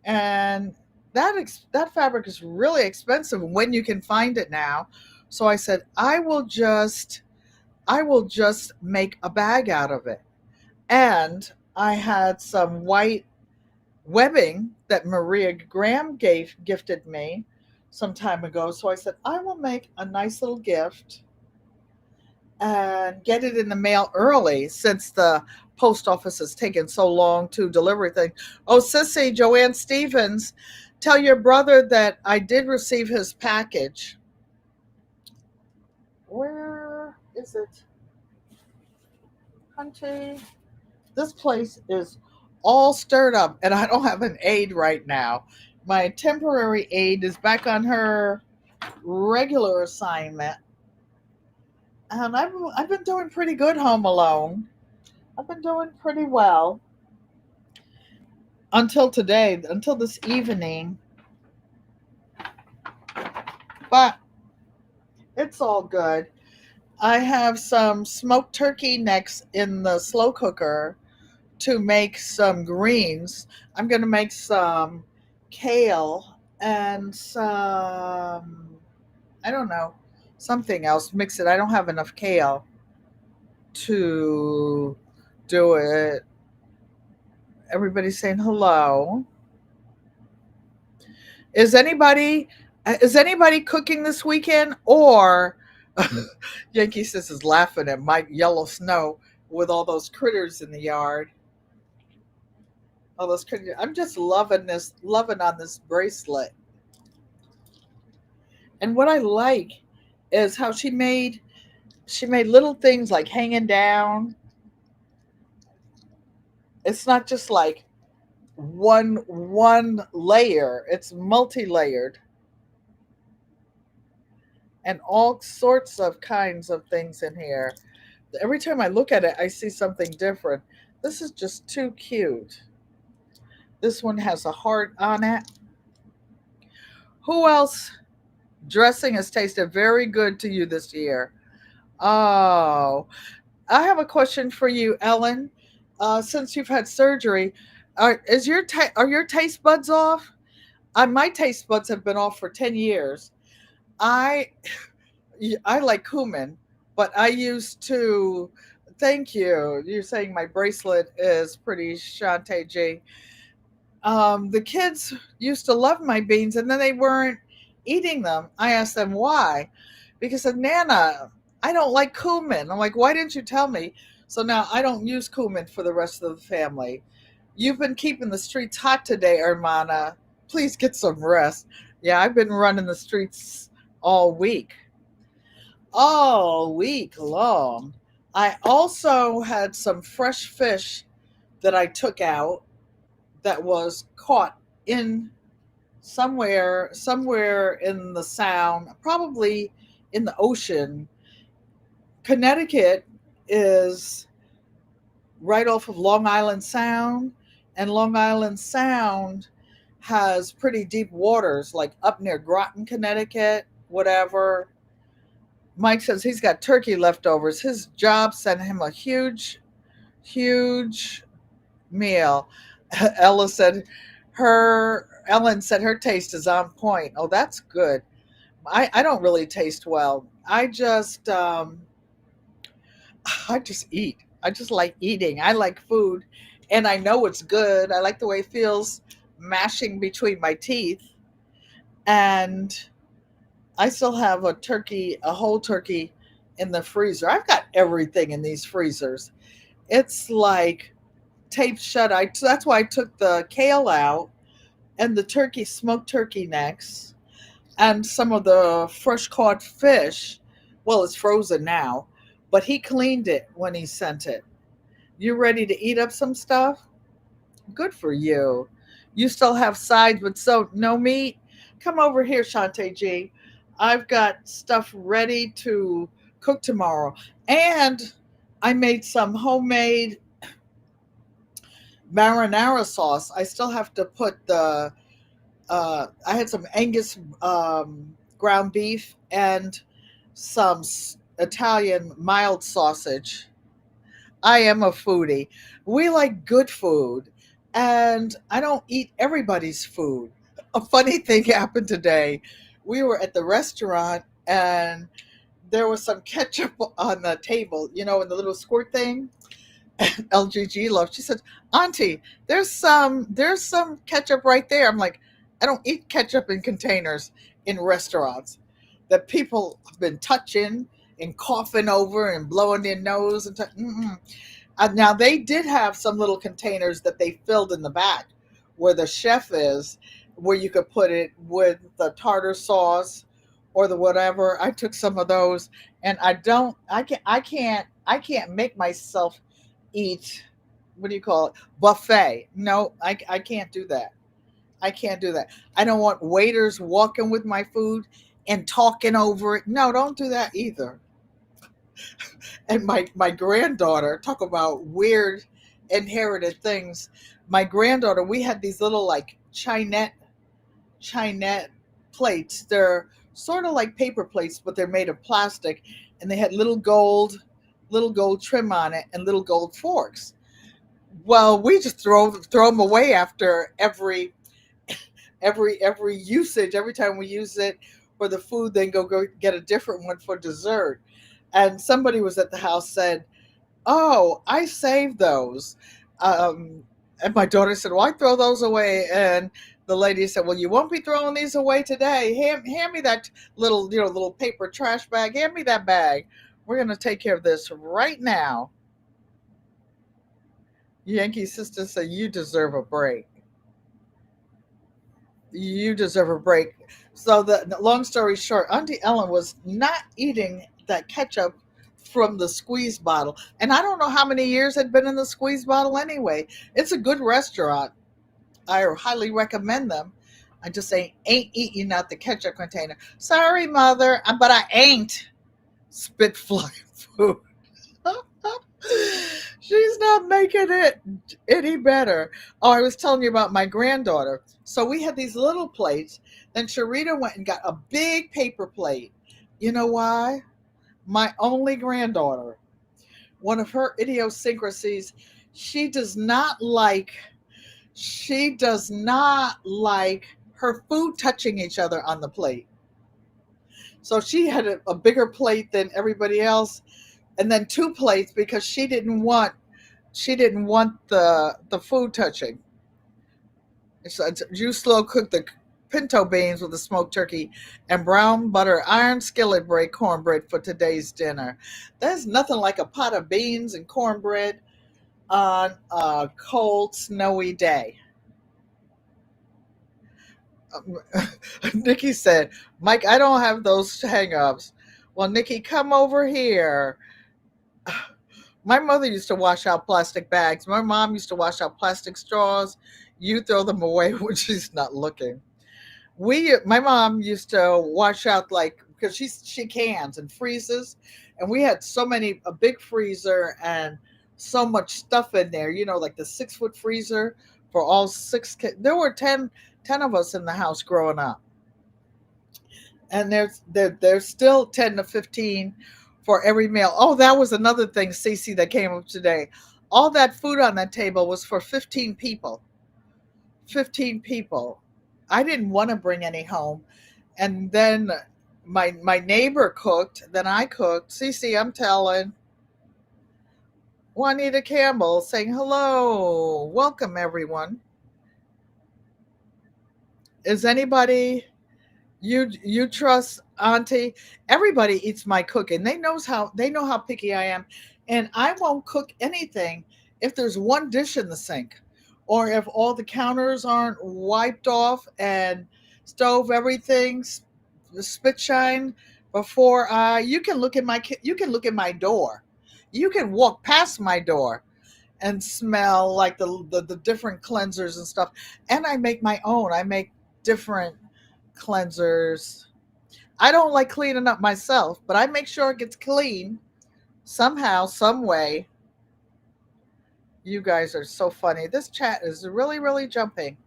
and that fabric is really expensive when you can find it now. So I said, I will just make a bag out of it. And I had some white webbing that Maria Graham gifted me some time ago. So I said, I will make a nice little gift and get it in the mail early since the post office has taken so long to deliver things. Oh, Sissy, Joanne Stevens, tell your brother that I did receive his package. Where is it? Hunty? This place is all stirred up, and I don't have an aide right now. My temporary aide is back on her regular assignment, and I've been doing pretty good home alone. I've been doing pretty well until today, until this evening. But it's all good. I have some smoked turkey necks in the slow cooker to make some greens. I'm going to make some kale and some, I don't know, something else. Mix it. I don't have enough kale to do it. Everybody's saying hello. Is anybody is anybody cooking this weekend or Yankee Sis is laughing at my yellow snow with all those critters in the yard. All those critters. I'm just loving on this bracelet. And what I like is how she made little things like hanging down. It's not just like one layer. It's multi-layered and all sorts of kinds of things in here. Every time I look at it, I see something different. This is just too cute. This one has a heart on it. Who else dressing has tasted very good to you this year? Oh, I have a question for you, Ellen. Since you've had surgery, are your taste buds off? My taste buds have been off for 10 years. I I like cumin, but I used to. Thank you. You're saying my bracelet is pretty Shantae G. The kids used to love my beans, and then they weren't eating them. I asked them why, because of Nana. I don't like cumin. I'm like, why didn't you tell me? So now I don't use cumin for the rest of the family. You've been keeping the streets hot today, Hermana. Please get some rest. Yeah, I've been running the streets all week. All week long. I also had some fresh fish that I took out that was caught in somewhere in the sound, probably in the ocean. Connecticut is right off of Long Island Sound, and Long Island Sound has pretty deep waters, like up near Groton, Connecticut, whatever. Mike says he's got turkey leftovers. His job sent him a huge meal. Ellen said her taste is on point. Oh, that's good. I don't really taste well. I just eat. I just like eating. I like food, and I know it's good. I like the way it feels mashing between my teeth. And I still have a whole turkey in the freezer. I've got everything in these freezers. It's like taped shut. That's why I took the kale out and the turkey, smoked turkey necks, and some of the fresh caught fish. Well, it's frozen now, but he cleaned it when he sent it. You ready to eat up some stuff? Good for you. You still have sides with so no meat? Come over here, Shantae G. I've got stuff ready to cook tomorrow. And I made some homemade marinara sauce. I still have to put I had some Angus ground beef and some Italian mild sausage. I am a foodie. We like good food, and I don't eat everybody's food. A funny thing happened today. We were at the restaurant, and there was some ketchup on the table, in the little squirt thing. LGGLove. She said, "Auntie, there's some ketchup right there." I'm like, I don't eat ketchup in containers in restaurants that people have been touching and coughing over and blowing their nose and now they did have some little containers that they filled in the back where the chef is, where you could put it with the tartar sauce or the whatever. I took some of those, and I can't make myself eat, what do you call it, buffet. No, I can't do that. I can't do that. I don't want waiters walking with my food and talking over it. No, don't do that either. And my granddaughter, talk about weird inherited things. My granddaughter, we had these little like chinette plates. They're sort of like paper plates, but they're made of plastic, and they had little gold trim on it and little gold forks. Well, we just throw them away after every usage. Every time we use it for the food, then go get a different one for dessert. And somebody was at the house, said, "Oh, I saved those." And my daughter said, "Why throw those away?" And the lady said, "Well, you won't be throwing these away today. Hand me that little paper trash bag. Hand me that bag. We're gonna take care of this right now." Yankee sister said, "You deserve a break. You deserve a break." So the long story short, Auntie Ellen was not eating that ketchup from the squeeze bottle. And I don't know how many years had been in the squeeze bottle anyway. It's a good restaurant. I highly recommend them. I just ain't eating out the ketchup container. Sorry, mother, but I ain't spit flying food. She's not making it any better. Oh, I was telling you about my granddaughter. So we had these little plates. Then Sharita went and got a big paper plate. You know why? My only granddaughter, one of her idiosyncrasies, she does not like her food touching each other on the plate. So she had a bigger plate than everybody else, and then two plates because she didn't want the food touching. So you slow cook the pinto beans with the smoked turkey and brown butter iron skillet bread cornbread for today's dinner. There's nothing like a pot of beans and cornbread. on a cold, snowy day. Um, Nikki said, Mike, I don't have those hang ups. Well, Nikki, come over here. My mother used to wash out plastic bags. My mom used to wash out plastic straws. You throw them away when she's not looking. My mom used to wash out, like, because she cans and freezes, and we had so many, a big freezer and so much stuff in there. Like the 6 foot freezer for all six kids. There were ten of us in the house growing up, and there's still 10 to 15 for every meal. Oh, that was another thing, Cece, that came up today. All that food on that table was for 15 people. 15 people. I didn't want to bring any home. And then my neighbor cooked, then I cooked. Cece, I'm telling. Juanita Campbell saying hello. Welcome, everyone. Is anybody you trust Auntie? Everybody eats my cooking. They know how picky I am. And I won't cook anything if there's one dish in the sink, or if all the counters aren't wiped off and stove everything spit shine before you can look at my door. You can walk past my door and smell like the different cleansers and stuff. And I make my own. I make different cleansers. I don't like cleaning up myself, but I make sure it gets clean somehow, some way. You guys are so funny. This chat is really, really jumping.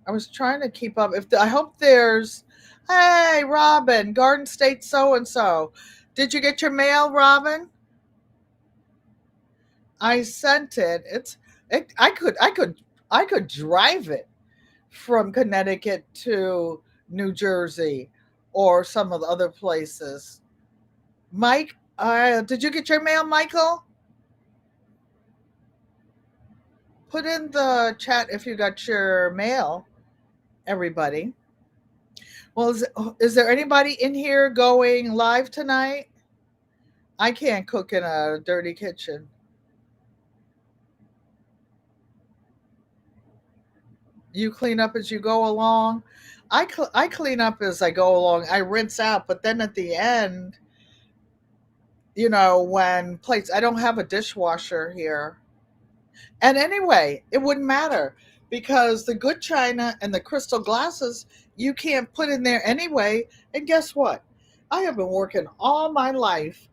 I was trying to keep up. I hope there's, hey, Robin, Garden State so and so. Did you get your mail, Robin? I sent it. I could drive it from Connecticut to New Jersey or some of the other places. Mike, did you get your mail, Michael? Put in the chat if you got your mail, everybody. Well, is there anybody in here going live tonight? I can't cook in a dirty kitchen. You clean up as you go along. I clean up as I go along. I rinse out, but then at the end, when plates, I don't have a dishwasher here. And anyway, it wouldn't matter because the good china and the crystal glasses you can't put in there anyway. And guess what? I have been working all my life,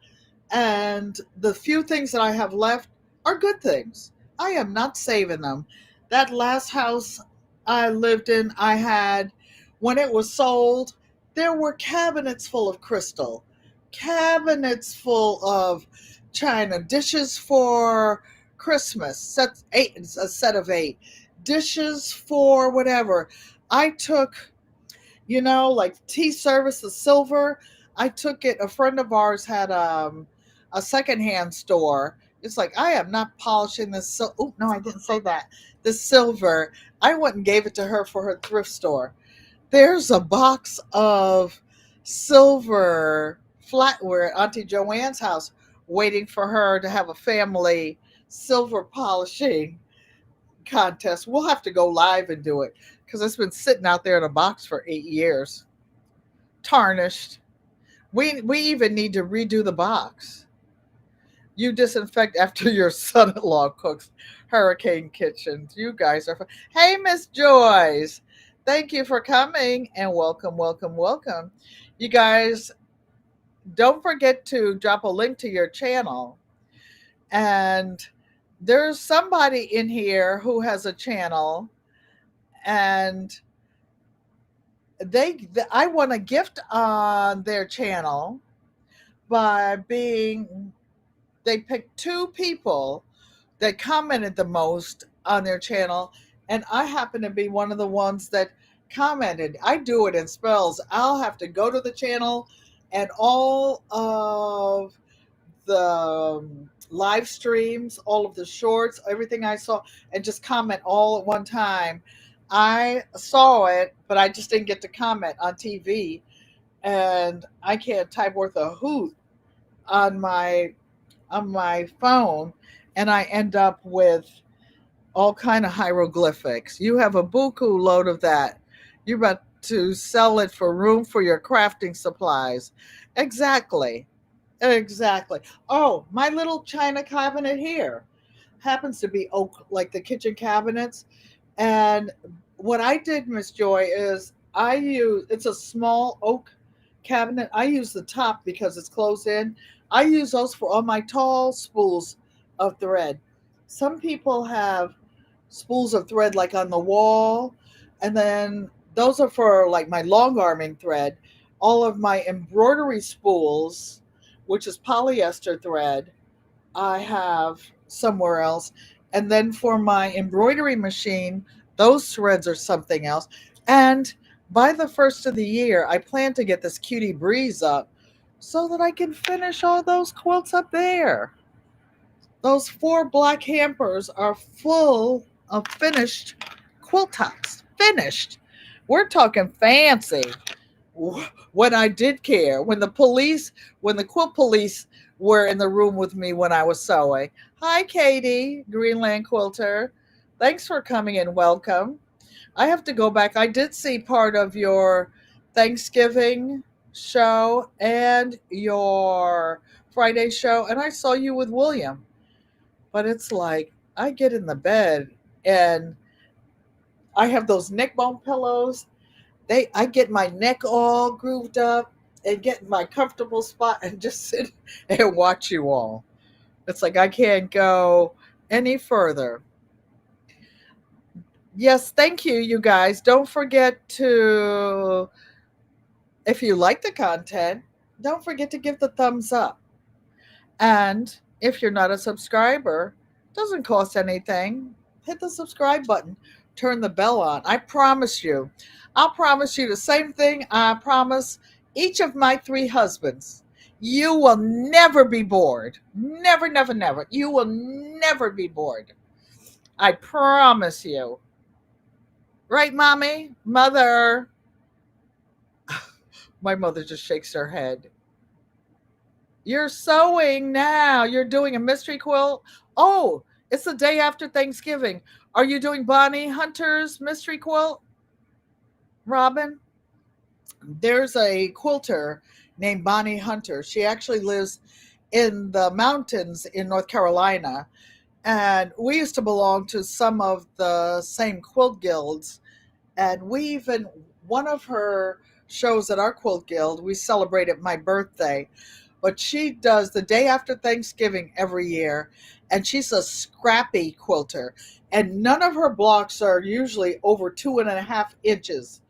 and the few things that I have left are good things. I am not saving them. That last house I lived in, when it was sold, there were cabinets full of crystal, cabinets full of china, dishes for Christmas, a set of 8, dishes for whatever. I took, like tea service, the silver. I took it. A friend of ours had a secondhand store. It's like, I am not polishing this. Oh no, I didn't say that. This silver, I went and gave it to her for her thrift store. There's a box of silver flatware at Auntie Joanne's house, waiting for her to have a family silver polishing contest. We'll have to go live and do it because it's been sitting out there in a box for 8 years, tarnished. We even need to redo the box. You disinfect after your son-in-law cooks. Hurricane Kitchens. You guys are fun. Hey, Miss Joyce. Thank you for coming and welcome, welcome, welcome. You guys, don't forget to drop a link to your channel. And there's somebody in here who has a channel, and I want a gift on their channel by they picked 2 people that commented the most on their channel, and I happen to be one of the ones that commented. I do it in spells. I'll have to go to the channel and all of the live streams, all of the shorts, everything I saw, and just comment all at one time. I saw it, but I just didn't get to comment on TV, and I can't type worth a hoot on my phone. and I end up with all kind of hieroglyphics. You have a buku load of that. You're about to sell it for room for your crafting supplies. Exactly. Exactly. Oh, my little china cabinet here happens to be oak, like the kitchen cabinets. And what I did, Miss Joy, is I use it's a small oak cabinet. I use the top because it's closed in. I use those for all my tall spools of thread. Some people have spools of thread like on the wall, and then those are for like my long arming thread. All of my embroidery spools, which is polyester thread, I have somewhere else. And then for my embroidery machine, those threads are something else. And by the first of the year, I plan to get this cutie breeze up so that I can finish all those quilts up there. Those 4 black hampers are full of finished quilt tops. Finished. We're talking fancy. When I did care, when the quilt police were in the room with me when I was sewing. Hi, Katie, Greenland Quilter. Thanks for coming and welcome. I have to go back. I did see part of your Thanksgiving show and your Friday show, and I saw you with William. But it's like I get in the bed and I have those neck bone pillows. I get my neck all grooved up and get in my comfortable spot and just sit and watch you all. It's like I can't go any further. Yes, thank you, you guys. Don't forget to, if you like the content, don't forget to give the thumbs up. And if you're not a subscriber, doesn't cost anything. Hit the subscribe button, turn the bell on. I promise you, I'll promise you the same thing I promise each of my 3 husbands. You will never be bored. Never, never, never. You will never be bored. I promise you. Right, mommy? Mother. My mother just shakes her head. You're sewing now. You're doing a mystery quilt. Oh, it's the day after Thanksgiving. Are you doing Bonnie Hunter's mystery quilt, Robin? There's a quilter named Bonnie Hunter. She actually lives in the mountains in North Carolina. And we used to belong to some of the same quilt guilds. And one of her shows at our quilt guild, we celebrated my birthday. But she does the day after Thanksgiving every year, and she's a scrappy quilter. And none of her blocks are usually over 2.5 inches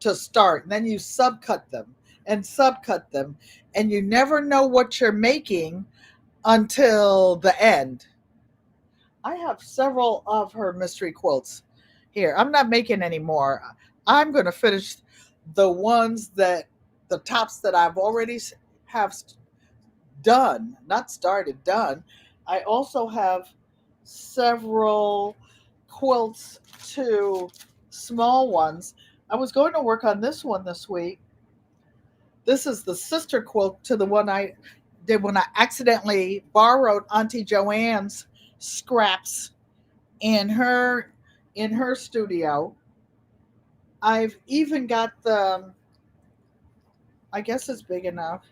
to start. And then you subcut them and subcut them, and you never know what you're making until the end. I have several of her mystery quilts here. I'm not making any more. I'm going to finish the tops that I've already have done, not started, done. I also have several quilts, to small ones. I was going to work on this one this week. This is the sister quilt to the one I did when I accidentally borrowed Auntie Joanne's scraps in her studio. I've even got I guess it's big enough.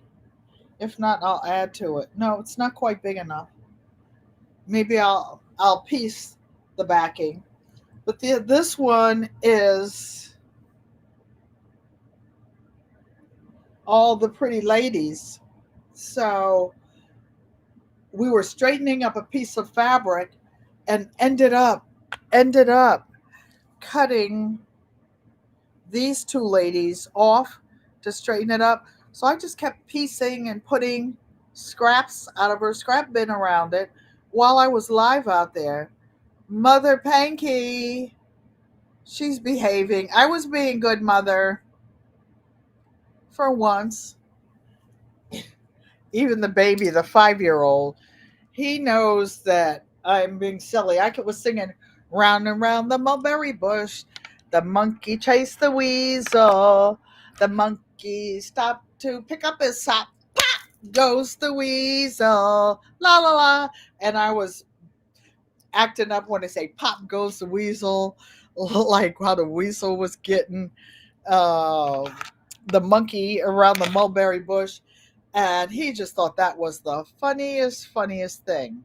If not, I'll add to it. No, it's not quite big enough. Maybe I'll piece the backing. But this one is all the pretty ladies. So we were straightening up a piece of fabric and ended up cutting these 2 ladies off to straighten it up. So I just kept piecing and putting scraps out of her scrap bin around it while I was live out there. Mother Pankey, she's behaving. I was being good, mother, for once. Even the baby, the 5-year-old, he knows that I'm being silly. I was singing round and round the mulberry bush. The monkey chased the weasel. The monkey stopped to pick up his sock. Pop goes the weasel. La la la. And I was acting up when they say pop goes the weasel, like how the weasel was getting uh, the monkey around the mulberry bush. And he just thought that was the funniest thing.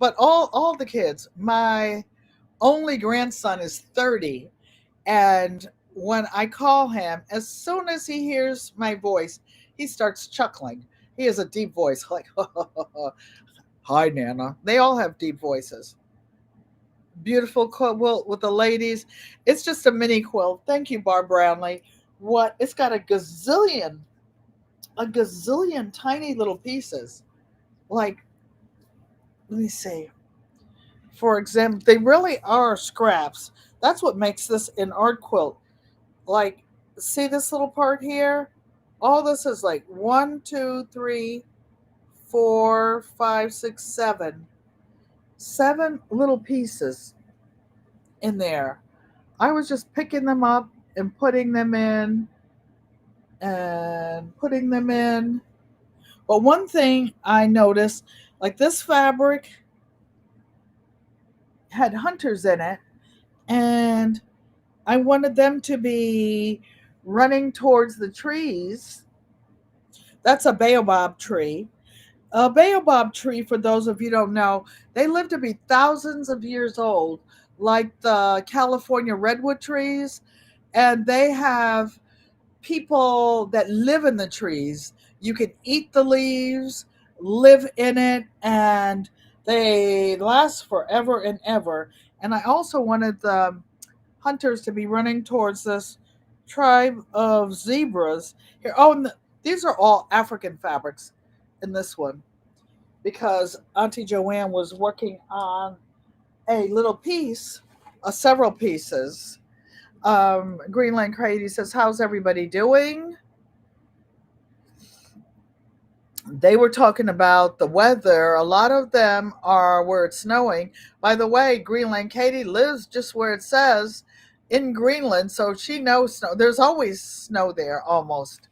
But all the kids, my only grandson is 30, and when I call him, as soon as he hears my voice, he starts chuckling. He has a deep voice, like hi Nana. They all have deep voices. Beautiful quilt with the ladies. It's just a mini quilt. Thank you, Barb Brownlee. What, it's got a gazillion tiny little pieces. Like, let me see. For example, they really are scraps. That's what makes this an art quilt. Like, see this little part here? All this is like 1, 2, 3, 4, 5, 6, 7. 7 little pieces in there. I was just picking them up and putting them in and putting them in. But one thing I noticed, like this fabric had hunters in it, and I wanted them to be running towards the trees. That's a baobab tree. A baobab tree, for those of you who don't know, they live to be thousands of years old, like the California redwood trees, and they have people that live in the trees. You can eat the leaves, live in it, and they last forever and ever. And I also wanted the hunters to be running towards this tribe of zebras here. Oh, and these are all African fabrics in this one, because Auntie Joanne was working on a little piece, several pieces. Greenland Crazy says, how's everybody doing? They were talking about the weather. A lot of them are where it's snowing. By the way, Greenland Katie lives just where it says in Greenland, so she knows snow. There's always snow there, almost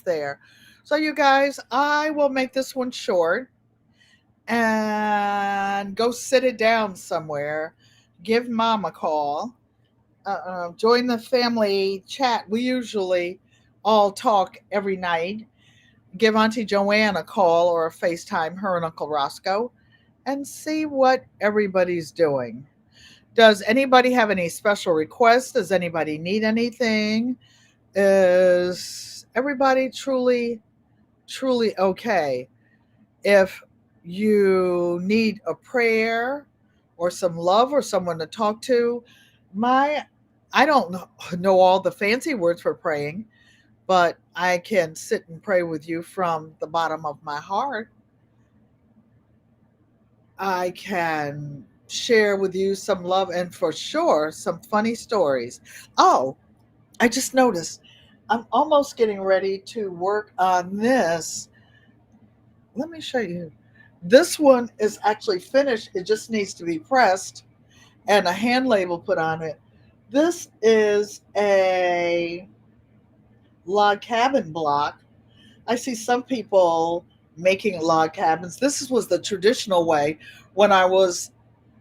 there. So, you guys, I will make this one short and go sit it down somewhere. Give mom a call. Join the family chat. We usually all talk every night. Give Auntie Joanne a call or a FaceTime, her and Uncle Roscoe, and see what everybody's doing. Does anybody have any special requests? Does anybody need anything? Is everybody truly okay? If you need a prayer or some love or someone to talk to, my I don't know all the fancy words for praying, but I can sit and pray with you from the bottom of my heart. I can share with you some love and for sure some funny stories. Oh, I just noticed I'm almost getting ready to work on this. Let me show you. This one is actually finished. It just needs to be pressed and a hand label put on it. This is a log cabin block. I see some people making log cabins. This was the traditional way when I was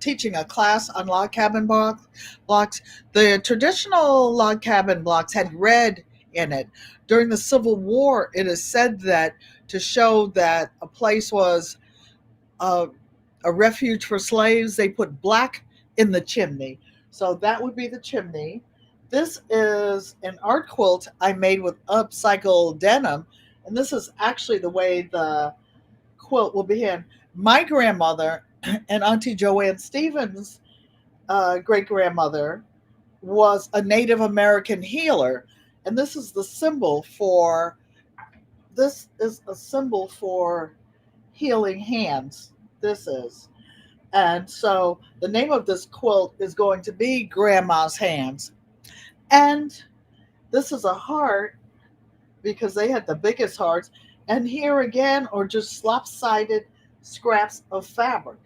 teaching a class on log cabin blocks. The traditional log cabin blocks had red in it. During the Civil War, it is said that to show that a place was a, a refuge for slaves, they put black in the chimney. So that would be the chimney. This is an art quilt I made with upcycled denim, and this is actually the way the quilt will begin. My grandmother and Auntie Joanne Stevens' great grandmother was a Native American healer, and this is a symbol for healing hands. This is. And so the name of this quilt is going to be Grandma's Hands. And this is a heart because they had the biggest hearts. And here again are just lopsided scraps of fabric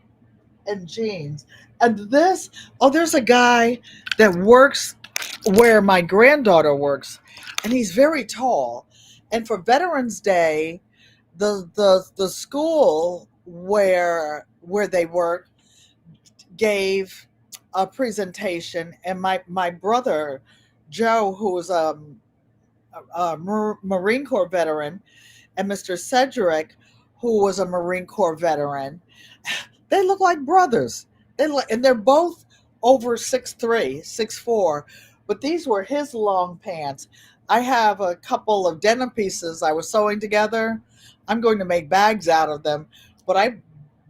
and jeans. And this, oh, there's a guy that works where my granddaughter works, and he's very tall. And for Veterans Day, the school where they work gave a presentation, and my brother Joe, who was a Marine Corps veteran, and Mr. Cedric, who was a Marine Corps veteran, they look like brothers. And they're both over 6'3", 6'4", but these were his long pants. I have a couple of denim pieces I was sewing together. I'm going to make bags out of them, but I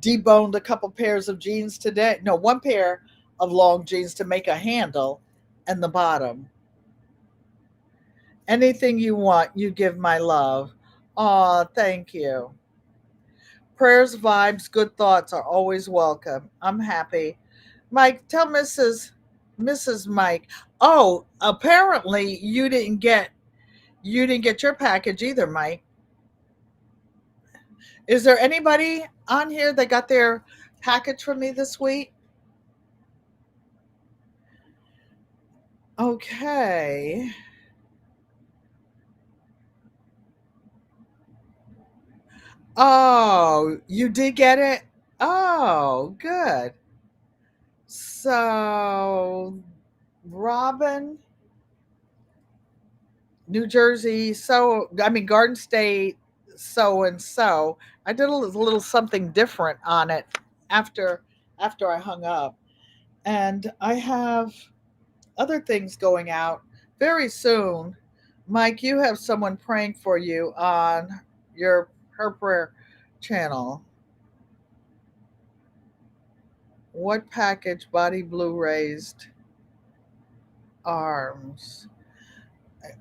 deboned a couple pairs of jeans today. No, one pair of long jeans to make a handle and the bottom. Anything you want, you give my love. Aw, thank you. Prayers, vibes, good thoughts are always welcome. I'm happy. Mike, tell Mrs. Mike. Oh, apparently you didn't get your package either, Mike. Is there anybody on here that got their package from me this week? Okay. Oh, you did get it? Oh, good. So, Robin, New Jersey, Garden State, so and so. I did a little something different on it after after I hung up, and I have other things going out very soon. Mike, you have someone praying for you on your her prayer channel. What package? Body blue raised arms.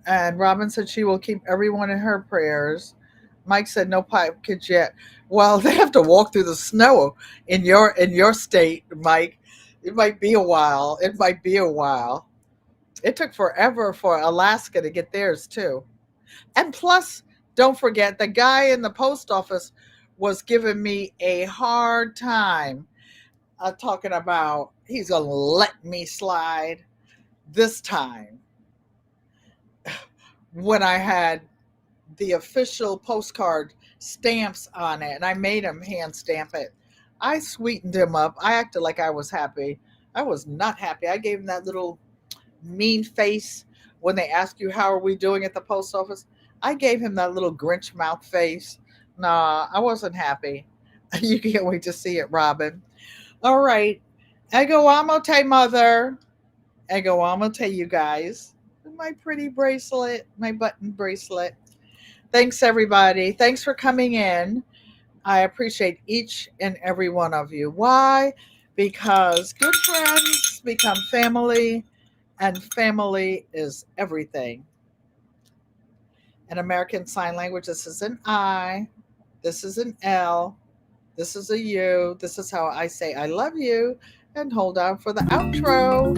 And Robin said she will keep everyone in her prayers. Mike said no package yet. Well, they have to walk through the snow in your state, Mike. It might be a while. It might be a while. It took forever for Alaska to get theirs too. And plus, don't forget the guy in the post office was giving me a hard time, talking about he's gonna let me slide this time when I had the official postcard stamps on it, and I made him hand stamp it. I sweetened him up. I acted like I was happy. I was not happy. I gave him that little mean face when they ask you how are we doing at the post office. I gave him that little Grinch mouth face. Nah, I wasn't happy. You can't wait to see it, Robin. All right. Ego amote, mother. Ego amote, you guys. My pretty bracelet, my button bracelet. Thanks, everybody. Thanks for coming in. I appreciate each and every one of you. Why? Because good friends become family, and family is everything. In American Sign Language, this is an I, this is an L, this is a U. This is how I say I love you. And hold on for the outro.